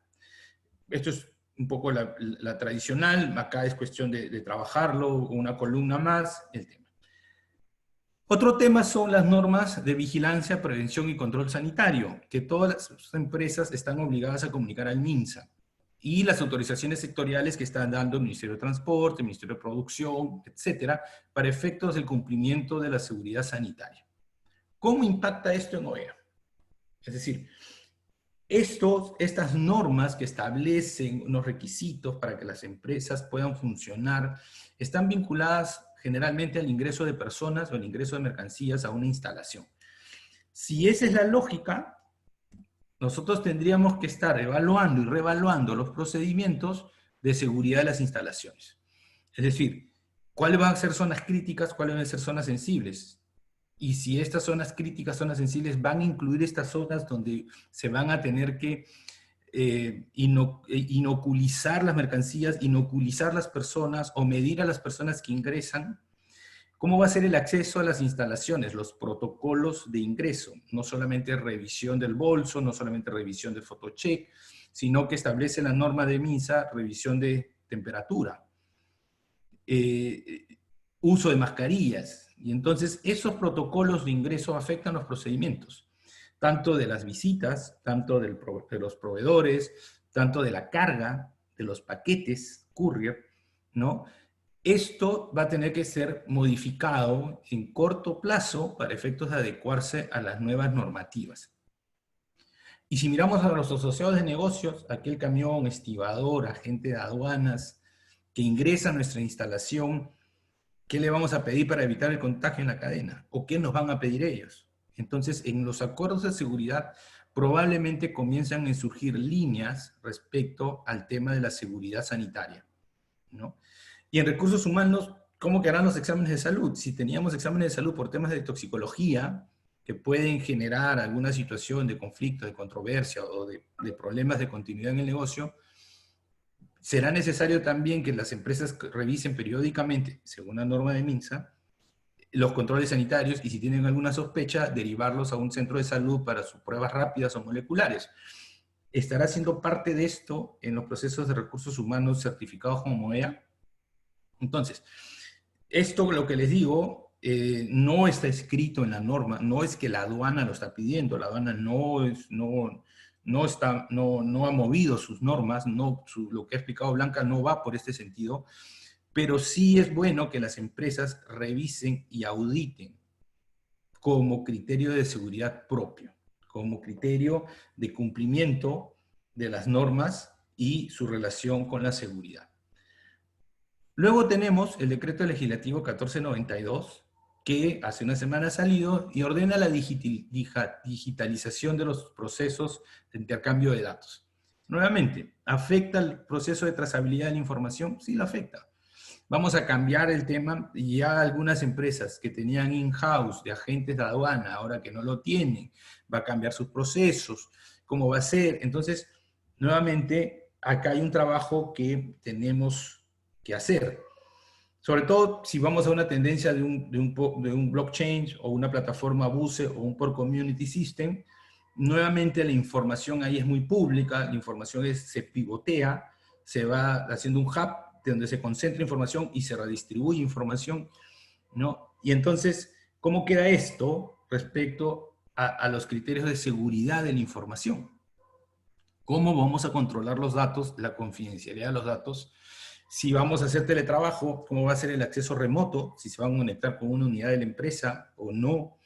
Esto es un poco la tradicional, acá es cuestión de trabajarlo, una columna más, el tema. Otro tema son las normas de vigilancia, prevención y control sanitario, que todas las empresas están obligadas a comunicar al MINSA, y las autorizaciones sectoriales que están dando el Ministerio de Transporte, el Ministerio de Producción, etcétera, para efectos del cumplimiento de la seguridad sanitaria. ¿Cómo impacta esto en OEA? Es decir, estas normas que establecen unos requisitos para que las empresas puedan funcionar están vinculadas generalmente al ingreso de personas o al ingreso de mercancías a una instalación. Si esa es la lógica, nosotros tendríamos que estar evaluando y reevaluando los procedimientos de seguridad de las instalaciones. Es decir, ¿cuáles van a ser zonas críticas, cuáles van a ser zonas sensibles? Y si estas zonas críticas, zonas sensibles, van a incluir estas zonas donde se van a tener que inoculizar las mercancías, inoculizar las personas o medir a las personas que ingresan. ¿Cómo va a ser el acceso a las instalaciones? Los protocolos de ingreso, no solamente revisión del bolso, no solamente revisión del photocheck, sino que establece la norma de MINSA, revisión de temperatura, uso de mascarillas. Y entonces esos protocolos de ingreso afectan los procedimientos, tanto de las visitas, tanto de los proveedores, tanto de la carga, de los paquetes, courier, ¿no? Esto va a tener que ser modificado en corto plazo para efectos de adecuarse a las nuevas normativas. Y si miramos a los asociados de negocios, aquel camión, estibador, agente de aduanas que ingresa a nuestra instalación, ¿qué le vamos a pedir para evitar el contagio en la cadena? ¿O qué nos van a pedir ellos? Entonces, en los acuerdos de seguridad probablemente comienzan a surgir líneas respecto al tema de la seguridad sanitaria, ¿no? Y en recursos humanos, ¿cómo quedarán los exámenes de salud? Si teníamos exámenes de salud por temas de toxicología, que pueden generar alguna situación de conflicto, de controversia o de problemas de continuidad en el negocio, será necesario también que las empresas revisen periódicamente, según la norma de MINSA, los controles sanitarios y si tienen alguna sospecha, derivarlos a un centro de salud para sus pruebas rápidas o moleculares. ¿Estará siendo parte de esto en los procesos de recursos humanos certificados como OEA? Entonces, esto lo que les digo no está escrito en la norma, no es que la aduana lo está pidiendo, la aduana no ha movido sus normas, lo que ha explicado Blanca no va por este sentido, pero sí es bueno que las empresas revisen y auditen como criterio de seguridad propio, como criterio de cumplimiento de las normas y su relación con la seguridad. Luego tenemos el decreto legislativo 1492, que hace una semana ha salido y ordena la digitalización de los procesos de intercambio de datos. Nuevamente, ¿afecta el proceso de trazabilidad de la información? Sí, lo afecta. Vamos a cambiar el tema, y ya algunas empresas que tenían in-house de agentes de aduana, ahora que no lo tienen, va a cambiar sus procesos, ¿cómo va a ser? Entonces, nuevamente, acá hay un trabajo que tenemos que hacer. Sobre todo si vamos a una tendencia de un blockchain o una plataforma BUSE o un Port Community System, nuevamente la información ahí es muy pública, la información se pivotea, se va haciendo un hub de donde se concentra información y se redistribuye información, ¿no? Y entonces, ¿cómo queda esto respecto a los criterios de seguridad de la información? ¿Cómo vamos a controlar los datos, la confidencialidad de los datos? Si vamos a hacer teletrabajo, ¿cómo va a ser el acceso remoto? Si se van a conectar con una unidad de la empresa o no.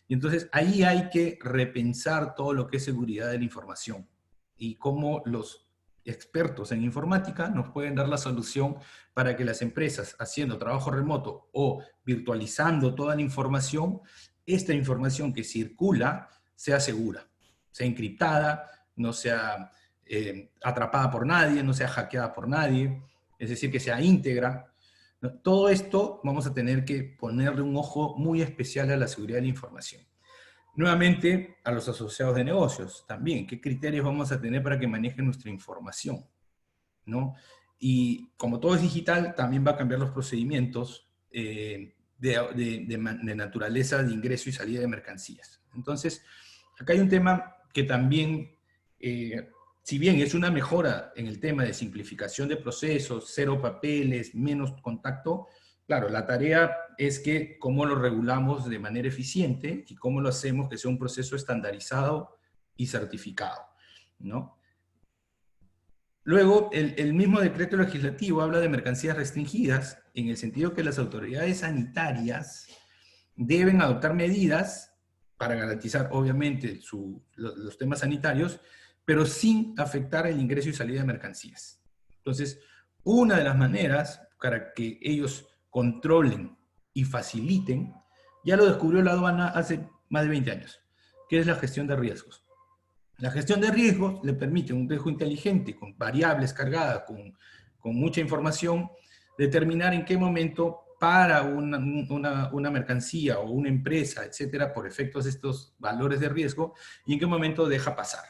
Y entonces ahí hay que repensar todo lo que es seguridad de la información y cómo los expertos en informática nos pueden dar la solución para que las empresas haciendo trabajo remoto o virtualizando toda la información, esta información que circula sea segura, sea encriptada, no sea atrapada por nadie, no sea hackeada por nadie, es decir, que sea íntegra. Todo esto vamos a tener que ponerle un ojo muy especial a la seguridad de la información. Nuevamente, a los asociados de negocios también. ¿Qué criterios vamos a tener para que manejen nuestra información? ¿No? Y como todo es digital, también va a cambiar los procedimientos de naturaleza de ingreso y salida de mercancías. Entonces, acá hay un tema que también, si bien es una mejora en el tema de simplificación de procesos, cero papeles, menos contacto, claro, la tarea es que cómo lo regulamos de manera eficiente y cómo lo hacemos que sea un proceso estandarizado y certificado, ¿no? Luego, el mismo decreto legislativo habla de mercancías restringidas en el sentido que las autoridades sanitarias deben adoptar medidas para garantizar, obviamente, los temas sanitarios, pero sin afectar el ingreso y salida de mercancías. Entonces, una de las maneras para que ellos controlen y faciliten, ya lo descubrió la aduana hace más de 20 años, que es la gestión de riesgos. La gestión de riesgos le permite un riesgo inteligente, con variables cargadas, con mucha información, determinar en qué momento para una mercancía o una empresa, etcétera, por efectos de estos valores de riesgo, y en qué momento deja pasar.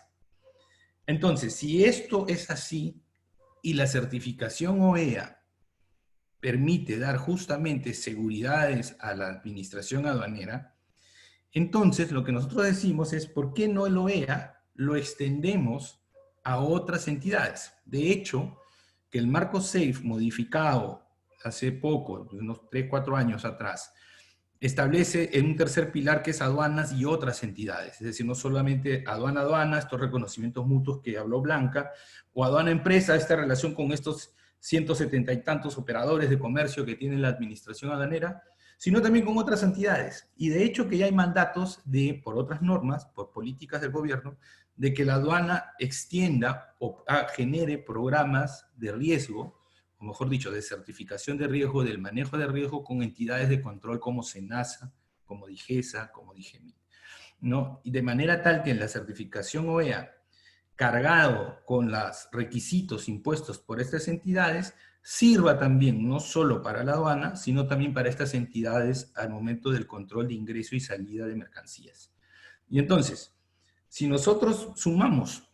Entonces, si esto es así, y la certificación OEA permite dar justamente seguridades a la administración aduanera, entonces lo que nosotros decimos es, ¿por qué no el OEA lo extendemos a otras entidades? De hecho, que el marco SAFE modificado hace poco, unos 3, 4 años atrás, establece en un tercer pilar que es aduanas y otras entidades. Es decir, no solamente aduana-aduana, estos reconocimientos mutuos que habló Blanca, o aduana-empresa, esta relación con estos 170 y tantos operadores de comercio que tiene la administración aduanera, sino también con otras entidades. Y de hecho que ya hay mandatos por otras normas, por políticas del gobierno, de que la aduana extienda o genere programas de riesgo, o mejor dicho, de certificación de riesgo, del manejo de riesgo con entidades de control como SENASA, como DIGESA, como DIGEMIT, ¿no? Y de manera tal que en la certificación OEA, cargado con los requisitos impuestos por estas entidades, sirva también no solo para la aduana, sino también para estas entidades al momento del control de ingreso y salida de mercancías. Y entonces, si nosotros sumamos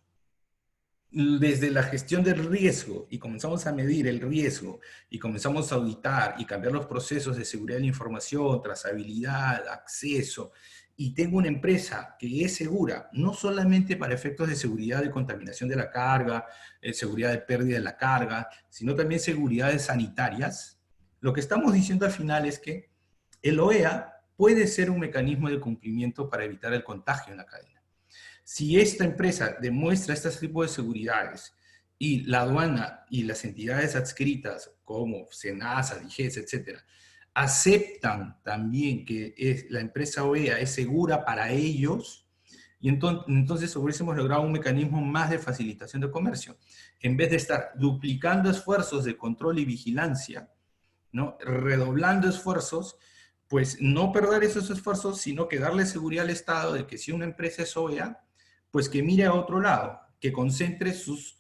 desde la gestión del riesgo y comenzamos a medir el riesgo y comenzamos a auditar y cambiar los procesos de seguridad de la información, trazabilidad, acceso, y tengo una empresa que es segura, no solamente para efectos de seguridad de contaminación de la carga, seguridad de pérdida de la carga, sino también seguridades sanitarias, lo que estamos diciendo al final es que el OEA puede ser un mecanismo de cumplimiento para evitar el contagio en la cadena. Si esta empresa demuestra este tipo de seguridades y la aduana y las entidades adscritas como SENASA, DIGESA, etcétera, aceptan también que la empresa OEA es segura para ellos, y entonces hubiésemos logrado un mecanismo más de facilitación de comercio. En vez de estar duplicando esfuerzos de control y vigilancia, ¿no? Redoblando esfuerzos, pues no perder esos esfuerzos, sino que darle seguridad al Estado de que si una empresa es OEA, pues que mire a otro lado, que concentre sus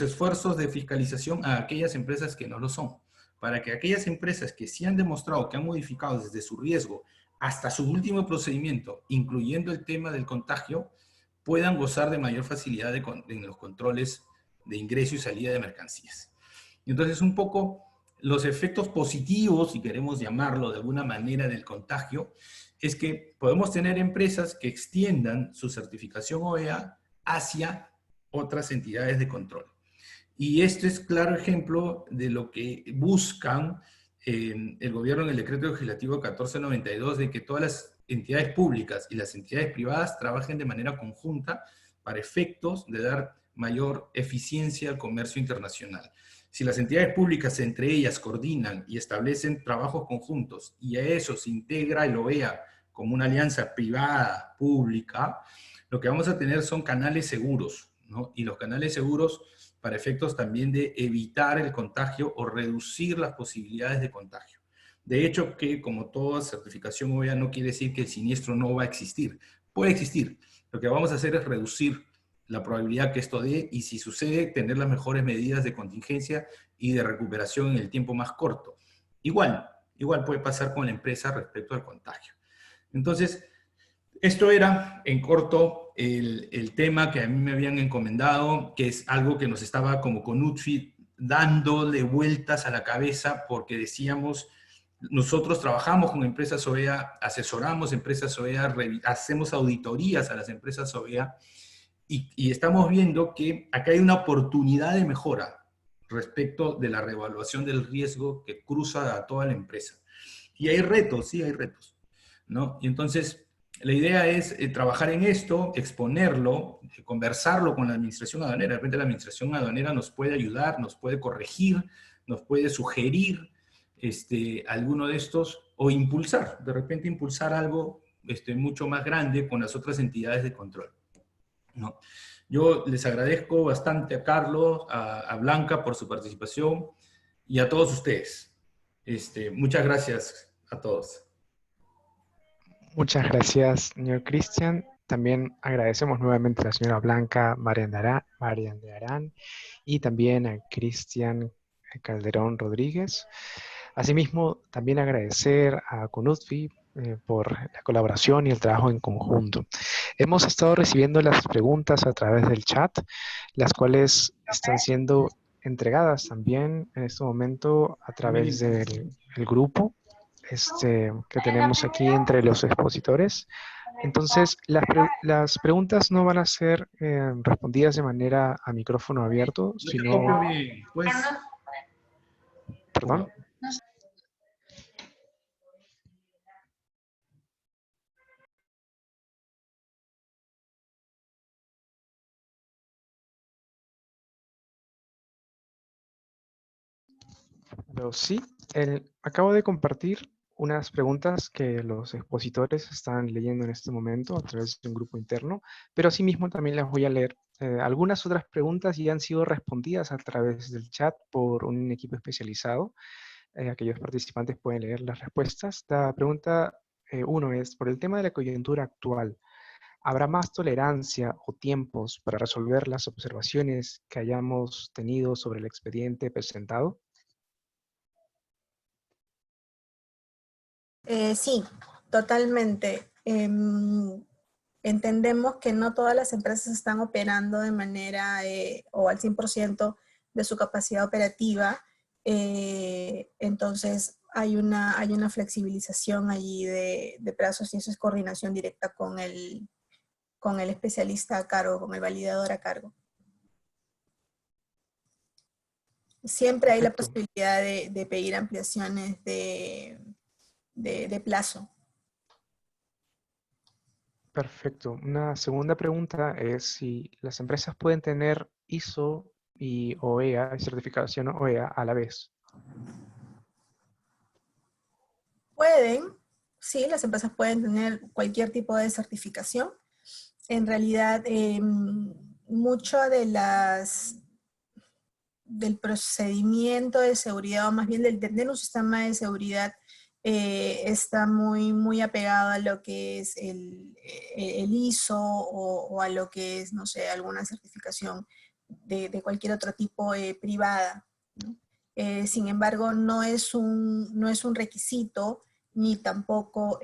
esfuerzos de fiscalización a aquellas empresas que no lo son, para que aquellas empresas que sí han demostrado que han modificado desde su riesgo hasta su último procedimiento, incluyendo el tema del contagio, puedan gozar de mayor facilidad en los controles de ingreso y salida de mercancías. Entonces, un poco los efectos positivos, si queremos llamarlo de alguna manera, del contagio, es que podemos tener empresas que extiendan su certificación OEA hacia otras entidades de control. Y este es claro ejemplo de lo que buscan el gobierno en el decreto legislativo 1492, de que todas las entidades públicas y las entidades privadas trabajen de manera conjunta para efectos de dar mayor eficiencia al comercio internacional. Si las entidades públicas entre ellas coordinan y establecen trabajos conjuntos y a eso se integra el OEA como una alianza privada, pública, lo que vamos a tener son canales seguros, ¿no? Y los canales seguros para efectos también de evitar el contagio o reducir las posibilidades de contagio. De hecho, que como toda certificación OEA no quiere decir que el siniestro no va a existir. Puede existir. Lo que vamos a hacer es reducir la probabilidad que esto dé y, si sucede, tener las mejores medidas de contingencia y de recuperación en el tiempo más corto. Igual puede pasar con la empresa respecto al contagio. Entonces, esto era, en corto, el tema que a mí me habían encomendado, que es algo que nos estaba como con UTFI dándole vueltas a la cabeza, porque decíamos, nosotros trabajamos con empresas OEA, asesoramos empresas OEA, hacemos auditorías a las empresas OEA, y estamos viendo que acá hay una oportunidad de mejora respecto de la reevaluación del riesgo que cruza a toda la empresa. Y hay retos, sí hay retos, ¿no? Y entonces, la idea es trabajar en esto, exponerlo, conversarlo con la administración aduanera. De repente la administración aduanera nos puede ayudar, nos puede corregir, nos puede sugerir alguno de estos, o impulsar, de repente impulsar algo mucho más grande con las otras entidades de control, ¿no? Yo les agradezco bastante a Carlos, a Blanca por su participación y a todos ustedes. Muchas gracias a todos. Muchas gracias, señor Cristian. También agradecemos nuevamente a la señora Blanca Marian de Arán y también a Cristian Calderón Rodríguez. Asimismo, también agradecer a CONUTFI por la colaboración y el trabajo en conjunto. Hemos estado recibiendo las preguntas a través del chat, las cuales están siendo entregadas también en este momento a través del grupo que tenemos aquí entre los expositores. Entonces, las preguntas no van a ser respondidas de manera a micrófono abierto, sino... Pues, ¿Perdón? Pero sí, acabo de compartir unas preguntas que los expositores están leyendo en este momento a través de un grupo interno, pero asimismo también las voy a leer. Algunas otras preguntas ya han sido respondidas a través del chat por un equipo especializado. Aquellos participantes pueden leer las respuestas. La pregunta 1 es, por el tema de la coyuntura actual, ¿habrá más tolerancia o tiempos para resolver las observaciones que hayamos tenido sobre el expediente presentado? Sí, totalmente. Entendemos que no todas las empresas están operando de manera o al 100% de su capacidad operativa. Entonces hay una flexibilización allí de plazos, y eso es coordinación directa con el especialista a cargo, con el validador a cargo. Siempre hay la posibilidad de pedir ampliaciones de plazo. Perfecto. Una segunda pregunta es si las empresas pueden tener ISO y OEA, certificación OEA a la vez. Pueden, sí, las empresas pueden tener cualquier tipo de certificación. En realidad, mucho del procedimiento de seguridad, o más bien del tener un sistema de seguridad, está muy apegado a lo que es el ISO o a lo que es, no sé, alguna certificación de cualquier otro tipo privada, ¿no? Sin embargo, no es un requisito, ni tampoco,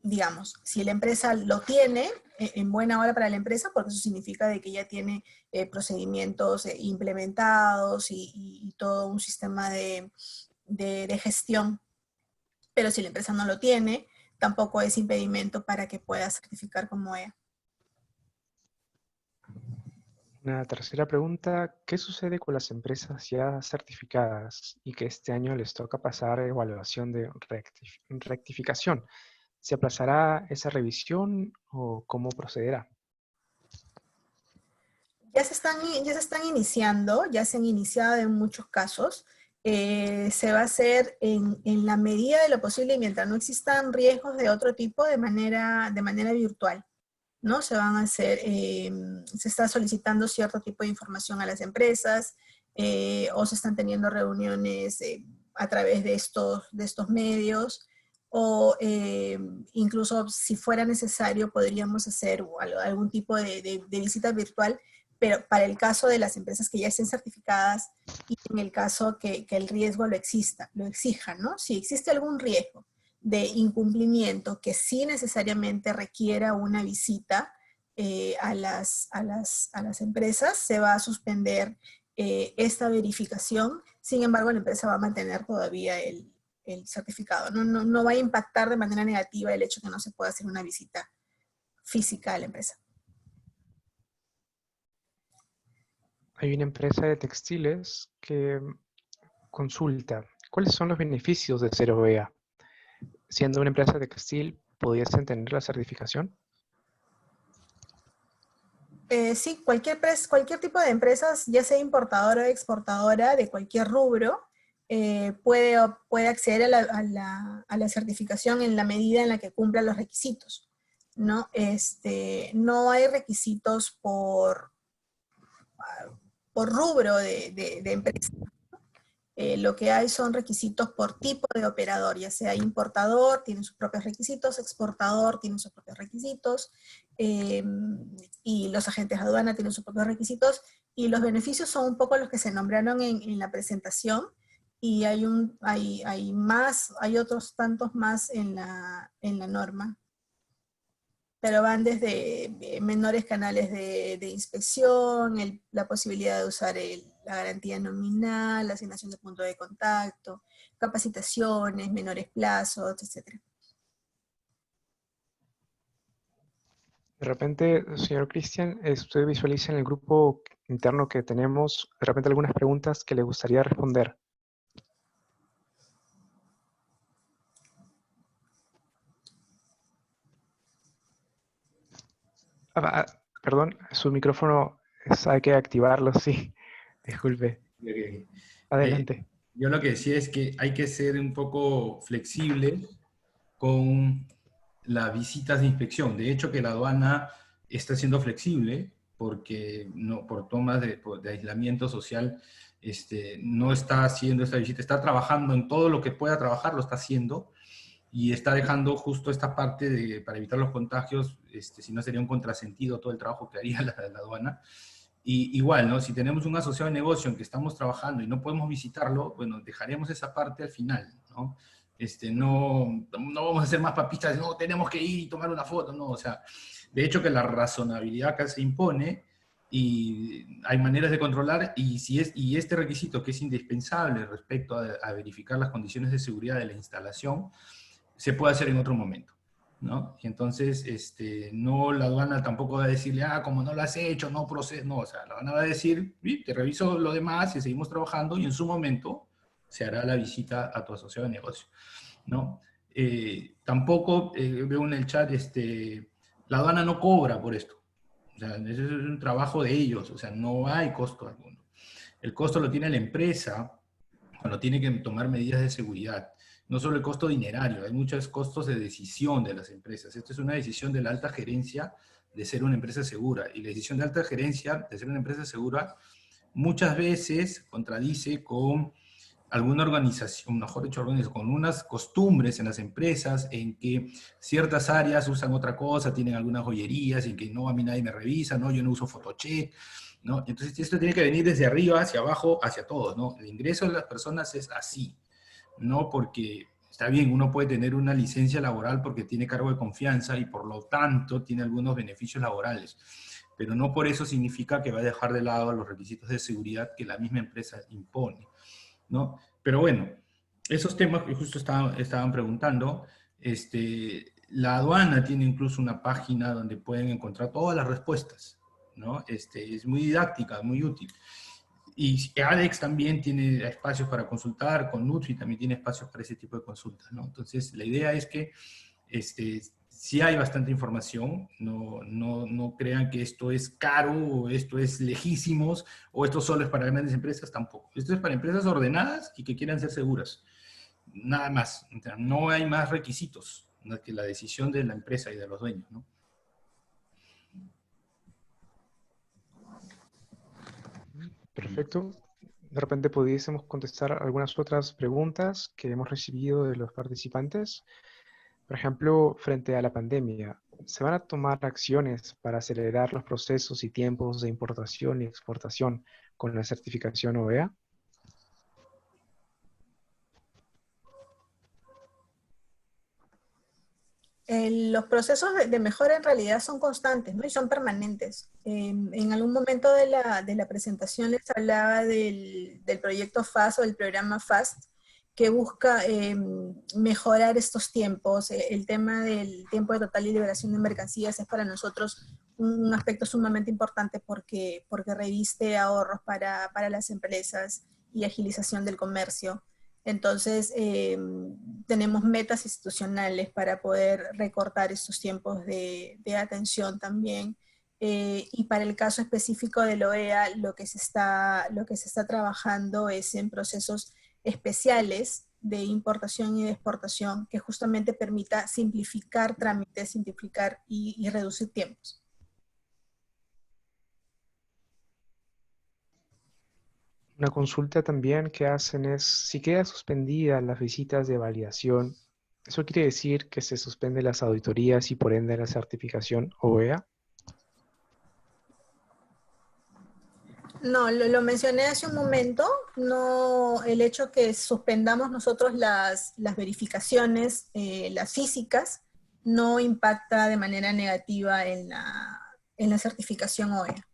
digamos, si la empresa lo tiene, en buena hora para la empresa, porque eso significa de que ya tiene procedimientos implementados y todo un sistema de gestión. Pero si la empresa no lo tiene, tampoco es impedimento para que pueda certificar como EA. Una tercera pregunta, ¿qué sucede con las empresas ya certificadas y que este año les toca pasar evaluación de rectificación? ¿Se aplazará esa revisión o cómo procederá? Ya se están iniciando, ya se han iniciado en muchos casos. Se va a hacer en la medida de lo posible y mientras no existan riesgos de otro tipo de manera virtual, ¿no? Se van a hacer, se está solicitando cierto tipo de información a las empresas o se están teniendo reuniones a través de estos medios o incluso si fuera necesario podríamos hacer algún tipo de visita virtual, pero para el caso de las empresas que ya estén certificadas y en el caso que el riesgo lo exija, ¿no? Si existe algún riesgo de incumplimiento que sí necesariamente requiera una visita a las empresas, se va a suspender esta verificación. Sin embargo, la empresa va a mantener todavía el certificado. No va a impactar de manera negativa el hecho de que no se pueda hacer una visita física a la empresa. Hay una empresa de textiles que consulta, ¿cuáles son los beneficios de ser OEA? Siendo una empresa de textil, ¿pudiesen tener la certificación? Sí, cualquier tipo de empresas, ya sea importadora o exportadora de cualquier rubro, puede acceder a la certificación en la medida en la que cumpla los requisitos, ¿no? No hay requisitos por rubro de empresa. Lo que hay son requisitos por tipo de operador, ya sea importador, tiene sus propios requisitos, exportador, tiene sus propios requisitos, y los agentes de aduana tienen sus propios requisitos, y los beneficios son un poco los que se nombraron en la presentación, y hay otros tantos más en la norma. Pero van desde menores canales de inspección, la posibilidad de usar la garantía nominal, la asignación de punto de contacto, capacitaciones, menores plazos, etc. De repente, señor Cristian, usted visualiza en el grupo interno que tenemos, de repente algunas preguntas que le gustaría responder. Perdón, su micrófono hay que activarlo, sí. Disculpe. Adelante. Yo lo que decía es que hay que ser un poco flexible con las visitas de inspección. De hecho, que la aduana está siendo flexible porque por tomas de aislamiento social no está haciendo esta visita. Está trabajando en todo lo que pueda trabajar, lo está haciendo. Y está dejando justo esta parte para evitar los contagios, si no sería un contrasentido todo el trabajo que haría la aduana. Y igual, ¿no? Si tenemos un asociado de negocio en que estamos trabajando y no podemos visitarlo, bueno, dejaremos esa parte al final, ¿no? No vamos a hacer más papistas, no, tenemos que ir y tomar una foto, no, o sea, de hecho que la razonabilidad acá se impone y hay maneras de controlar y este requisito que es indispensable respecto a verificar las condiciones de seguridad de la instalación, se puede hacer en otro momento, ¿no? Y entonces, no, la aduana tampoco va a decirle, como no lo has hecho, no procedes, no, o sea, la aduana va a decir, te reviso lo demás y seguimos trabajando y en su momento se hará la visita a tu asociado de negocio, ¿no? Tampoco, veo en el chat, la aduana no cobra por esto, o sea, ese es un trabajo de ellos, o sea, no hay costo alguno. El costo lo tiene la empresa cuando tiene que tomar medidas de seguridad. No solo el costo dinerario, hay muchos costos de decisión de las empresas. Esto es una decisión de la alta gerencia de ser una empresa segura. Y la decisión de alta gerencia de ser una empresa segura muchas veces contradice con alguna organización, mejor dicho, con unas costumbres en las empresas en que ciertas áreas usan otra cosa, tienen algunas joyerías y que no, a mí nadie me revisa, no, yo no uso Photocheck, ¿no? Entonces esto tiene que venir desde arriba hacia abajo, hacia todos, ¿no? El ingreso de las personas es así. No porque está bien, uno puede tener una licencia laboral porque tiene cargo de confianza y por lo tanto tiene algunos beneficios laborales, pero no por eso significa que va a dejar de lado los requisitos de seguridad que la misma empresa impone, ¿no? Pero bueno, esos temas que justo estaban preguntando, la aduana tiene incluso una página donde pueden encontrar todas las respuestas, ¿no? Es muy didáctica, muy útil. Y ADEX también tiene espacios para consultar, con Nutri también tiene espacios para ese tipo de consultas, ¿no? Entonces, la idea es que sí hay bastante información, no crean que esto es caro, o esto es lejísimos, o esto solo es para grandes empresas, tampoco. Esto es para empresas ordenadas y que quieran ser seguras. Nada más. O sea, no hay más requisitos que la decisión de la empresa y de los dueños, ¿no? Perfecto. De repente pudiésemos contestar algunas otras preguntas que hemos recibido de los participantes. Por ejemplo, frente a la pandemia, ¿se van a tomar acciones para acelerar los procesos y tiempos de importación y exportación con la certificación OEA? Los procesos de mejora en realidad son constantes, ¿no? Y son permanentes. En algún momento de la presentación les hablaba del proyecto FAST o del programa FAST, que busca mejorar estos tiempos. El tema del tiempo de total y liberación de mercancías es para nosotros un aspecto sumamente importante porque reviste ahorros para las empresas y agilización del comercio. Entonces, tenemos metas institucionales para poder recortar estos tiempos de atención también. Y para el caso específico del OEA, lo que se está trabajando es en procesos especiales de importación y de exportación que justamente permita simplificar trámites, simplificar y reducir tiempos. Una consulta también que hacen es, si quedan suspendidas las visitas de validación, ¿eso quiere decir que se suspenden las auditorías y por ende la certificación OEA? No, lo mencioné hace un momento, no el hecho que suspendamos nosotros las verificaciones, las físicas, no impacta de manera negativa en la certificación OEA.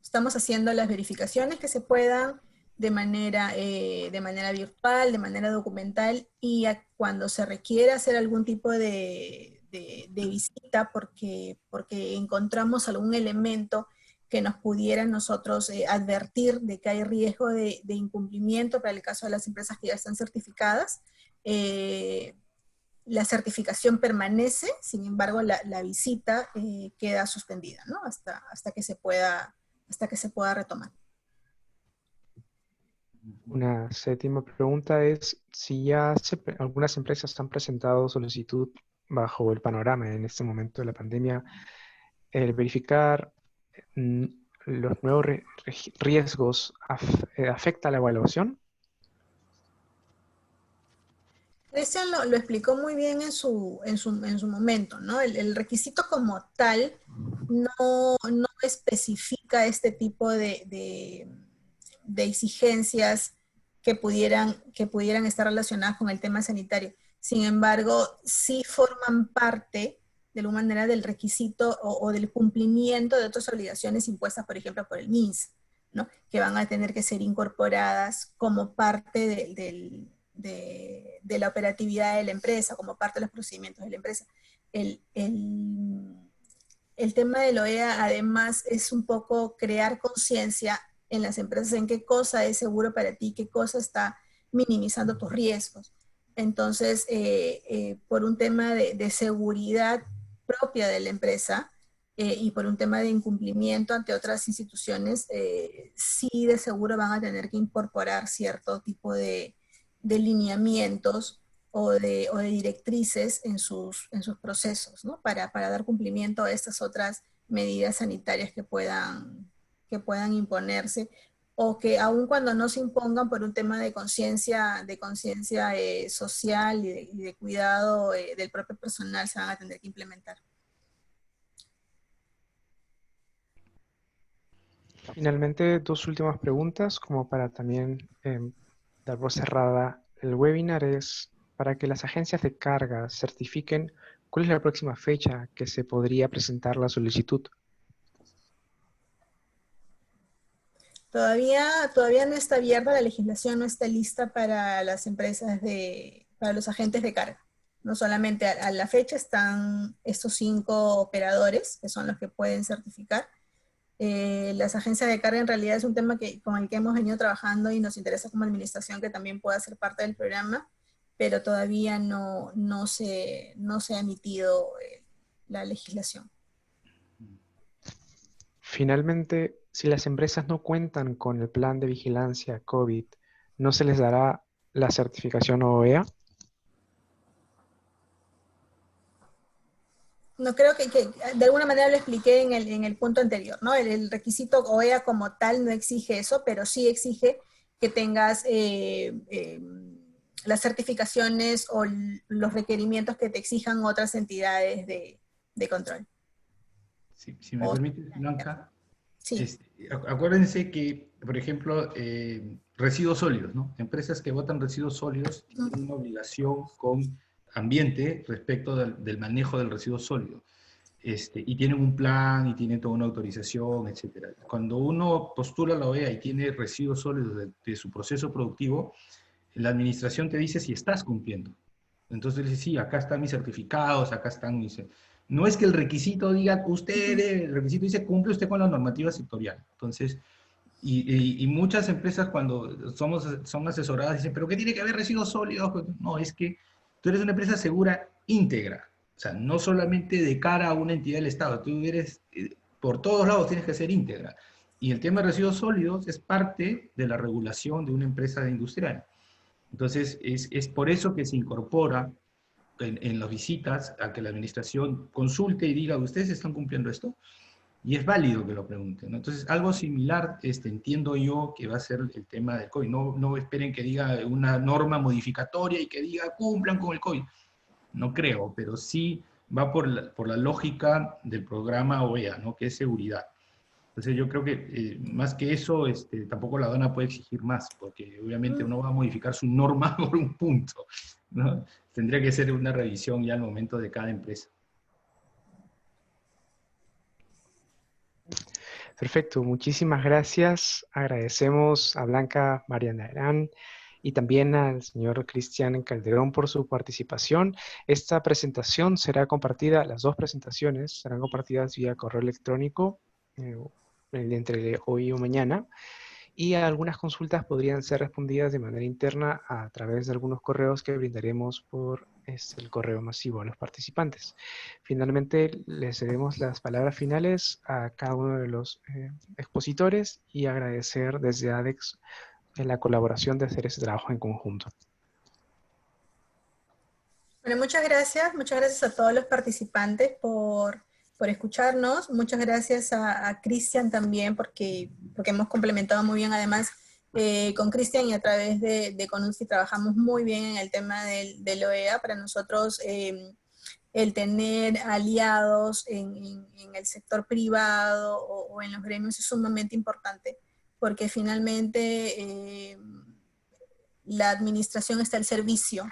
Estamos haciendo las verificaciones que se puedan de manera virtual, de manera documental, y cuando se requiere hacer algún tipo de visita porque encontramos algún elemento que nos pudiera nosotros advertir de que hay riesgo de incumplimiento para el caso de las empresas que ya están certificadas, la certificación permanece, sin embargo la visita queda suspendida, ¿no? hasta que se pueda retomar. Una séptima pregunta es si algunas empresas han presentado solicitud bajo el panorama en este momento de la pandemia, el verificar mm, los nuevos riesgos afecta la evaluación. Cristian lo explicó muy bien en su momento, ¿no? El requisito como tal no especifica este tipo de exigencias que pudieran estar relacionadas con el tema sanitario. Sin embargo, sí forman parte de alguna manera del requisito o del cumplimiento de otras obligaciones impuestas, por ejemplo, por el MINS, ¿no? Que van a tener que ser incorporadas como parte de la operatividad de la empresa, como parte de los procedimientos de la empresa. El tema del OEA además es un poco crear conciencia en las empresas en qué cosa es seguro para ti, qué cosa está minimizando tus riesgos. Entonces, por un tema de seguridad propia de la empresa y por un tema de incumplimiento ante otras instituciones, sí de seguro van a tener que incorporar cierto tipo de lineamientos o de directrices en sus procesos, ¿no? Para dar cumplimiento a estas otras medidas sanitarias que puedan imponerse, o que aun cuando no se impongan por un tema de conciencia social y de cuidado del propio personal, se van a tener que implementar. Finalmente, dos últimas preguntas como para también dar por cerrada El webinar es para que las agencias de carga certifiquen cuál es la próxima fecha que se podría presentar la solicitud. Todavía no está abierta, la legislación no está lista para las empresas para los agentes de carga. No solamente a la fecha están estos 5 operadores, que son los que pueden certificar. Las agencias de carga en realidad es un tema con el que hemos venido trabajando y nos interesa como administración que también pueda ser parte del programa, pero todavía no se ha emitido la legislación. Finalmente, si las empresas no cuentan con el plan de vigilancia COVID, ¿no se les dará la certificación OEA? No creo que de alguna manera lo expliqué en el punto anterior, ¿no? El requisito OEA como tal no exige eso, pero sí exige que tengas las certificaciones o los requerimientos que te exijan otras entidades de control. Si me permite, Blanca, sí. Acuérdense que, por ejemplo, residuos sólidos, ¿no? Empresas que botan residuos sólidos tienen una obligación con ambiente respecto del manejo del residuo sólido. Y tienen un plan, y tienen toda una autorización, etc. Cuando uno postula la OEA y tiene residuos sólidos de su proceso productivo, la administración te dice si estás cumpliendo. Entonces le dice, sí, acá están mis certificados, acá están mis... No es que el requisito diga, el requisito dice, cumple usted con la normativa sectorial. Entonces, y muchas empresas cuando son asesoradas dicen, ¿pero qué tiene que ver residuos sólidos? No, es que tú eres una empresa segura íntegra. O sea, no solamente de cara a una entidad del Estado, tú eres, por todos lados tienes que ser íntegra. Y el tema de residuos sólidos es parte de la regulación de una empresa industrial. Entonces, es por eso que se incorpora en las visitas a que la administración consulte y diga, ¿ustedes están cumpliendo esto? Y es válido que lo pregunten, ¿no? Entonces, algo similar entiendo yo que va a ser el tema del COVID. No esperen que diga una norma modificatoria y que diga cumplan con el COVID. No creo, pero sí va por la lógica del programa OEA, ¿no? Que es seguridad. Entonces yo creo que más que eso, tampoco la aduana puede exigir más, porque obviamente uno va a modificar su norma por un punto, ¿no? Tendría que ser una revisión ya al momento de cada empresa. Perfecto, muchísimas gracias. Agradecemos a Blanca Mariana Herán y también al señor Cristian Calderón por su participación. Esta presentación será compartida, las dos presentaciones serán compartidas vía correo electrónico entre hoy o mañana, y algunas consultas podrían ser respondidas de manera interna a través de algunos correos que brindaremos por el correo masivo a los participantes. Finalmente, les cedemos las palabras finales a cada uno de los expositores y agradecer desde ADEX la colaboración de hacer ese trabajo en conjunto. Bueno, muchas gracias a todos los participantes por escucharnos, muchas gracias a Cristian también porque hemos complementado muy bien, además con Cristian y a través de Conunsi trabajamos muy bien en el tema del OEA. Para nosotros el tener aliados en el sector privado o en los gremios es sumamente importante, porque finalmente la administración está al servicio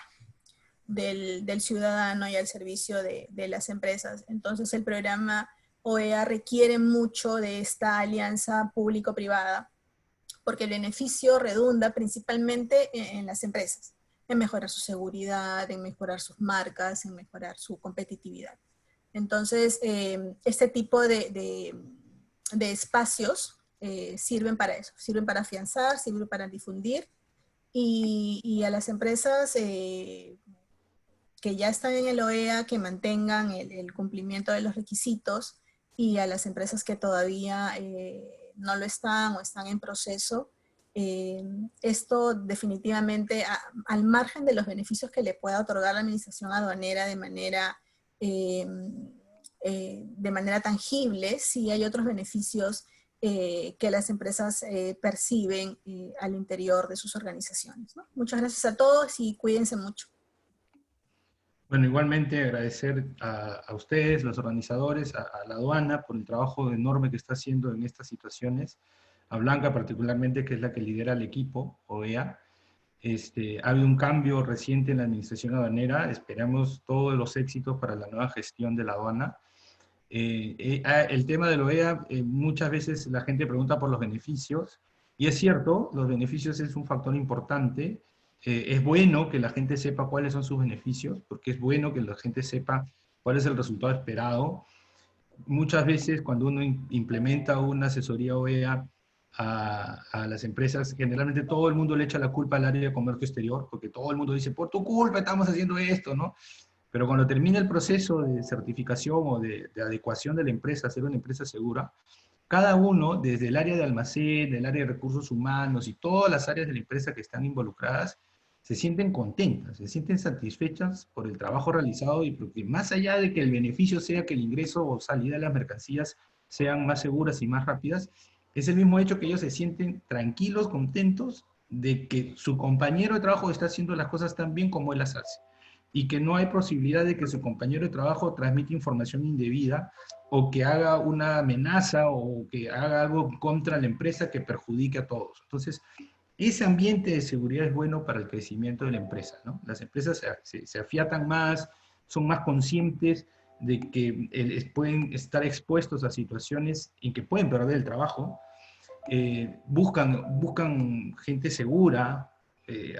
del ciudadano y al servicio de las empresas. Entonces el programa OEA requiere mucho de esta alianza público-privada, porque el beneficio redunda principalmente en las empresas, en mejorar su seguridad, en mejorar sus marcas, en mejorar su competitividad. Entonces, este tipo de espacios sirven para eso, sirven para afianzar, sirven para difundir, y a las empresas que ya están en el OEA, que mantengan el cumplimiento de los requisitos, y a las empresas que todavía no lo están o están en proceso, esto definitivamente, al margen de los beneficios que le pueda otorgar la administración aduanera de manera tangible, sí hay otros beneficios que las empresas perciben al interior de sus organizaciones, ¿no? Muchas gracias a todos y cuídense mucho. Bueno, igualmente agradecer a ustedes, los organizadores, a la aduana por el trabajo enorme que está haciendo en estas situaciones, a Blanca particularmente, que es la que lidera el equipo OEA, Ha habido un cambio reciente en la administración aduanera, esperamos todos los éxitos para la nueva gestión de la aduana. El tema de la OEA, muchas veces la gente pregunta por los beneficios, y es cierto, los beneficios es un factor importante. Es bueno que la gente sepa cuáles son sus beneficios, porque es bueno que la gente sepa cuál es el resultado esperado. Muchas veces cuando uno implementa una asesoría OEA a las empresas, generalmente todo el mundo le echa la culpa al área de comercio exterior, porque todo el mundo dice, por tu culpa estamos haciendo esto, ¿no? Pero cuando termina el proceso de certificación o de adecuación de la empresa a ser una empresa segura, cada uno, desde el área de almacén, el área de recursos humanos y todas las áreas de la empresa que están involucradas, se sienten contentas, se sienten satisfechas por el trabajo realizado y porque más allá de que el beneficio sea que el ingreso o salida de las mercancías sean más seguras y más rápidas, es el mismo hecho que ellos se sienten tranquilos, contentos de que su compañero de trabajo está haciendo las cosas tan bien como él las hace y que no hay posibilidad de que su compañero de trabajo transmita información indebida o que haga una amenaza o que haga algo contra la empresa que perjudique a todos. Entonces, ese ambiente de seguridad es bueno para el crecimiento de la empresa, ¿no? Las empresas se afiatan más, son más conscientes de que pueden estar expuestos a situaciones en que pueden perder el trabajo, buscan gente segura,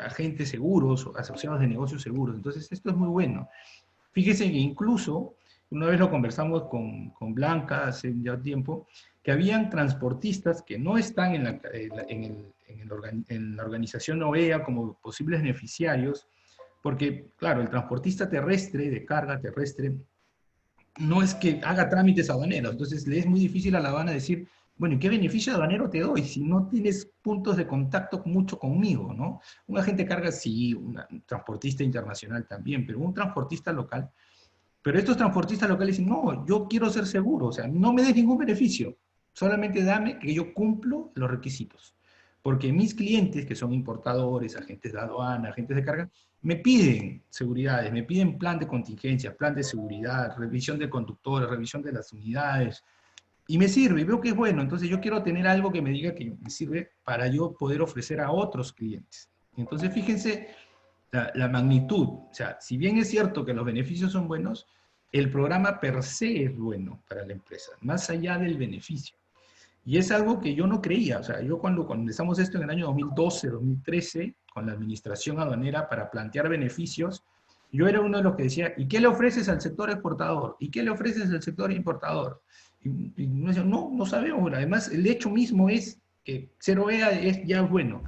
agentes seguros, asociados de negocios seguros. Entonces, esto es muy bueno. Fíjese que incluso, una vez lo conversamos con Blanca hace ya tiempo, que habían transportistas que no están en la organización OEA como posibles beneficiarios, porque, claro, el transportista terrestre, de carga terrestre, no es que haga trámites aduaneros, entonces le es muy difícil a la aduana decir, bueno, ¿y qué beneficio aduanero te doy si no tienes puntos de contacto mucho conmigo, ¿no? Un agente de carga sí, un transportista internacional también, pero un transportista local. Pero estos transportistas locales dicen, no, yo quiero ser seguro, o sea, no me des ningún beneficio, solamente dame que yo cumplo los requisitos. Porque mis clientes, que son importadores, agentes de aduana, agentes de carga, me piden seguridades, me piden plan de contingencia, plan de seguridad, revisión de conductores, revisión de las unidades, y me sirve, veo que es bueno, entonces yo quiero tener algo que me diga que me sirve para yo poder ofrecer a otros clientes. Entonces fíjense la magnitud, o sea, si bien es cierto que los beneficios son buenos, el programa per se es bueno para la empresa, más allá del beneficio. Y es algo que yo no creía, o sea, yo cuando comenzamos esto en el año 2012, 2013, con la administración aduanera para plantear beneficios, yo era uno de los que decía, ¿y qué le ofreces al sector exportador? ¿Y qué le ofreces al sector importador? Y me decían, no, no sabemos. Además, el hecho mismo es que cero EA es ya bueno.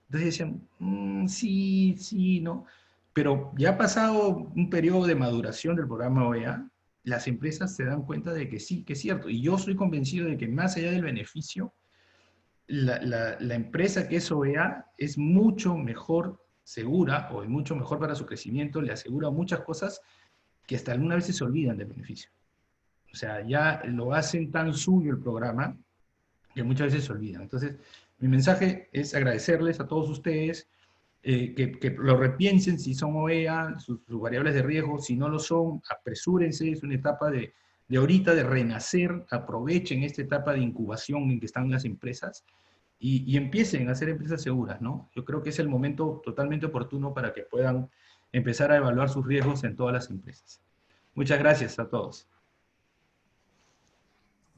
Entonces decían, sí, sí, no. Pero ya ha pasado un periodo de maduración del programa OEA, las empresas se dan cuenta de que sí, que es cierto. Y yo estoy convencido de que más allá del beneficio, la empresa que es OEA es mucho mejor segura o es mucho mejor para su crecimiento, le asegura muchas cosas que hasta alguna vez se olvidan del beneficio. O sea, ya lo hacen tan suyo el programa que muchas veces se olvidan. Entonces, mi mensaje es agradecerles a todos ustedes, que lo repiensen si son OEA, sus variables de riesgo, si no lo son, apresúrense, es una etapa de ahorita de renacer, aprovechen esta etapa de incubación en que están las empresas y empiecen a ser empresas seguras, ¿no? Yo creo que es el momento totalmente oportuno para que puedan empezar a evaluar sus riesgos en todas las empresas. Muchas gracias a todos.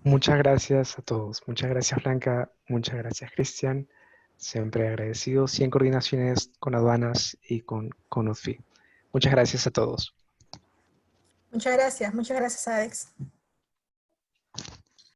Muchas gracias a todos. Muchas gracias, Blanca. Muchas gracias, Cristian. Siempre agradecido. 100 coordinaciones con aduanas y con UTFI. Muchas gracias a todos. Muchas gracias, Alex.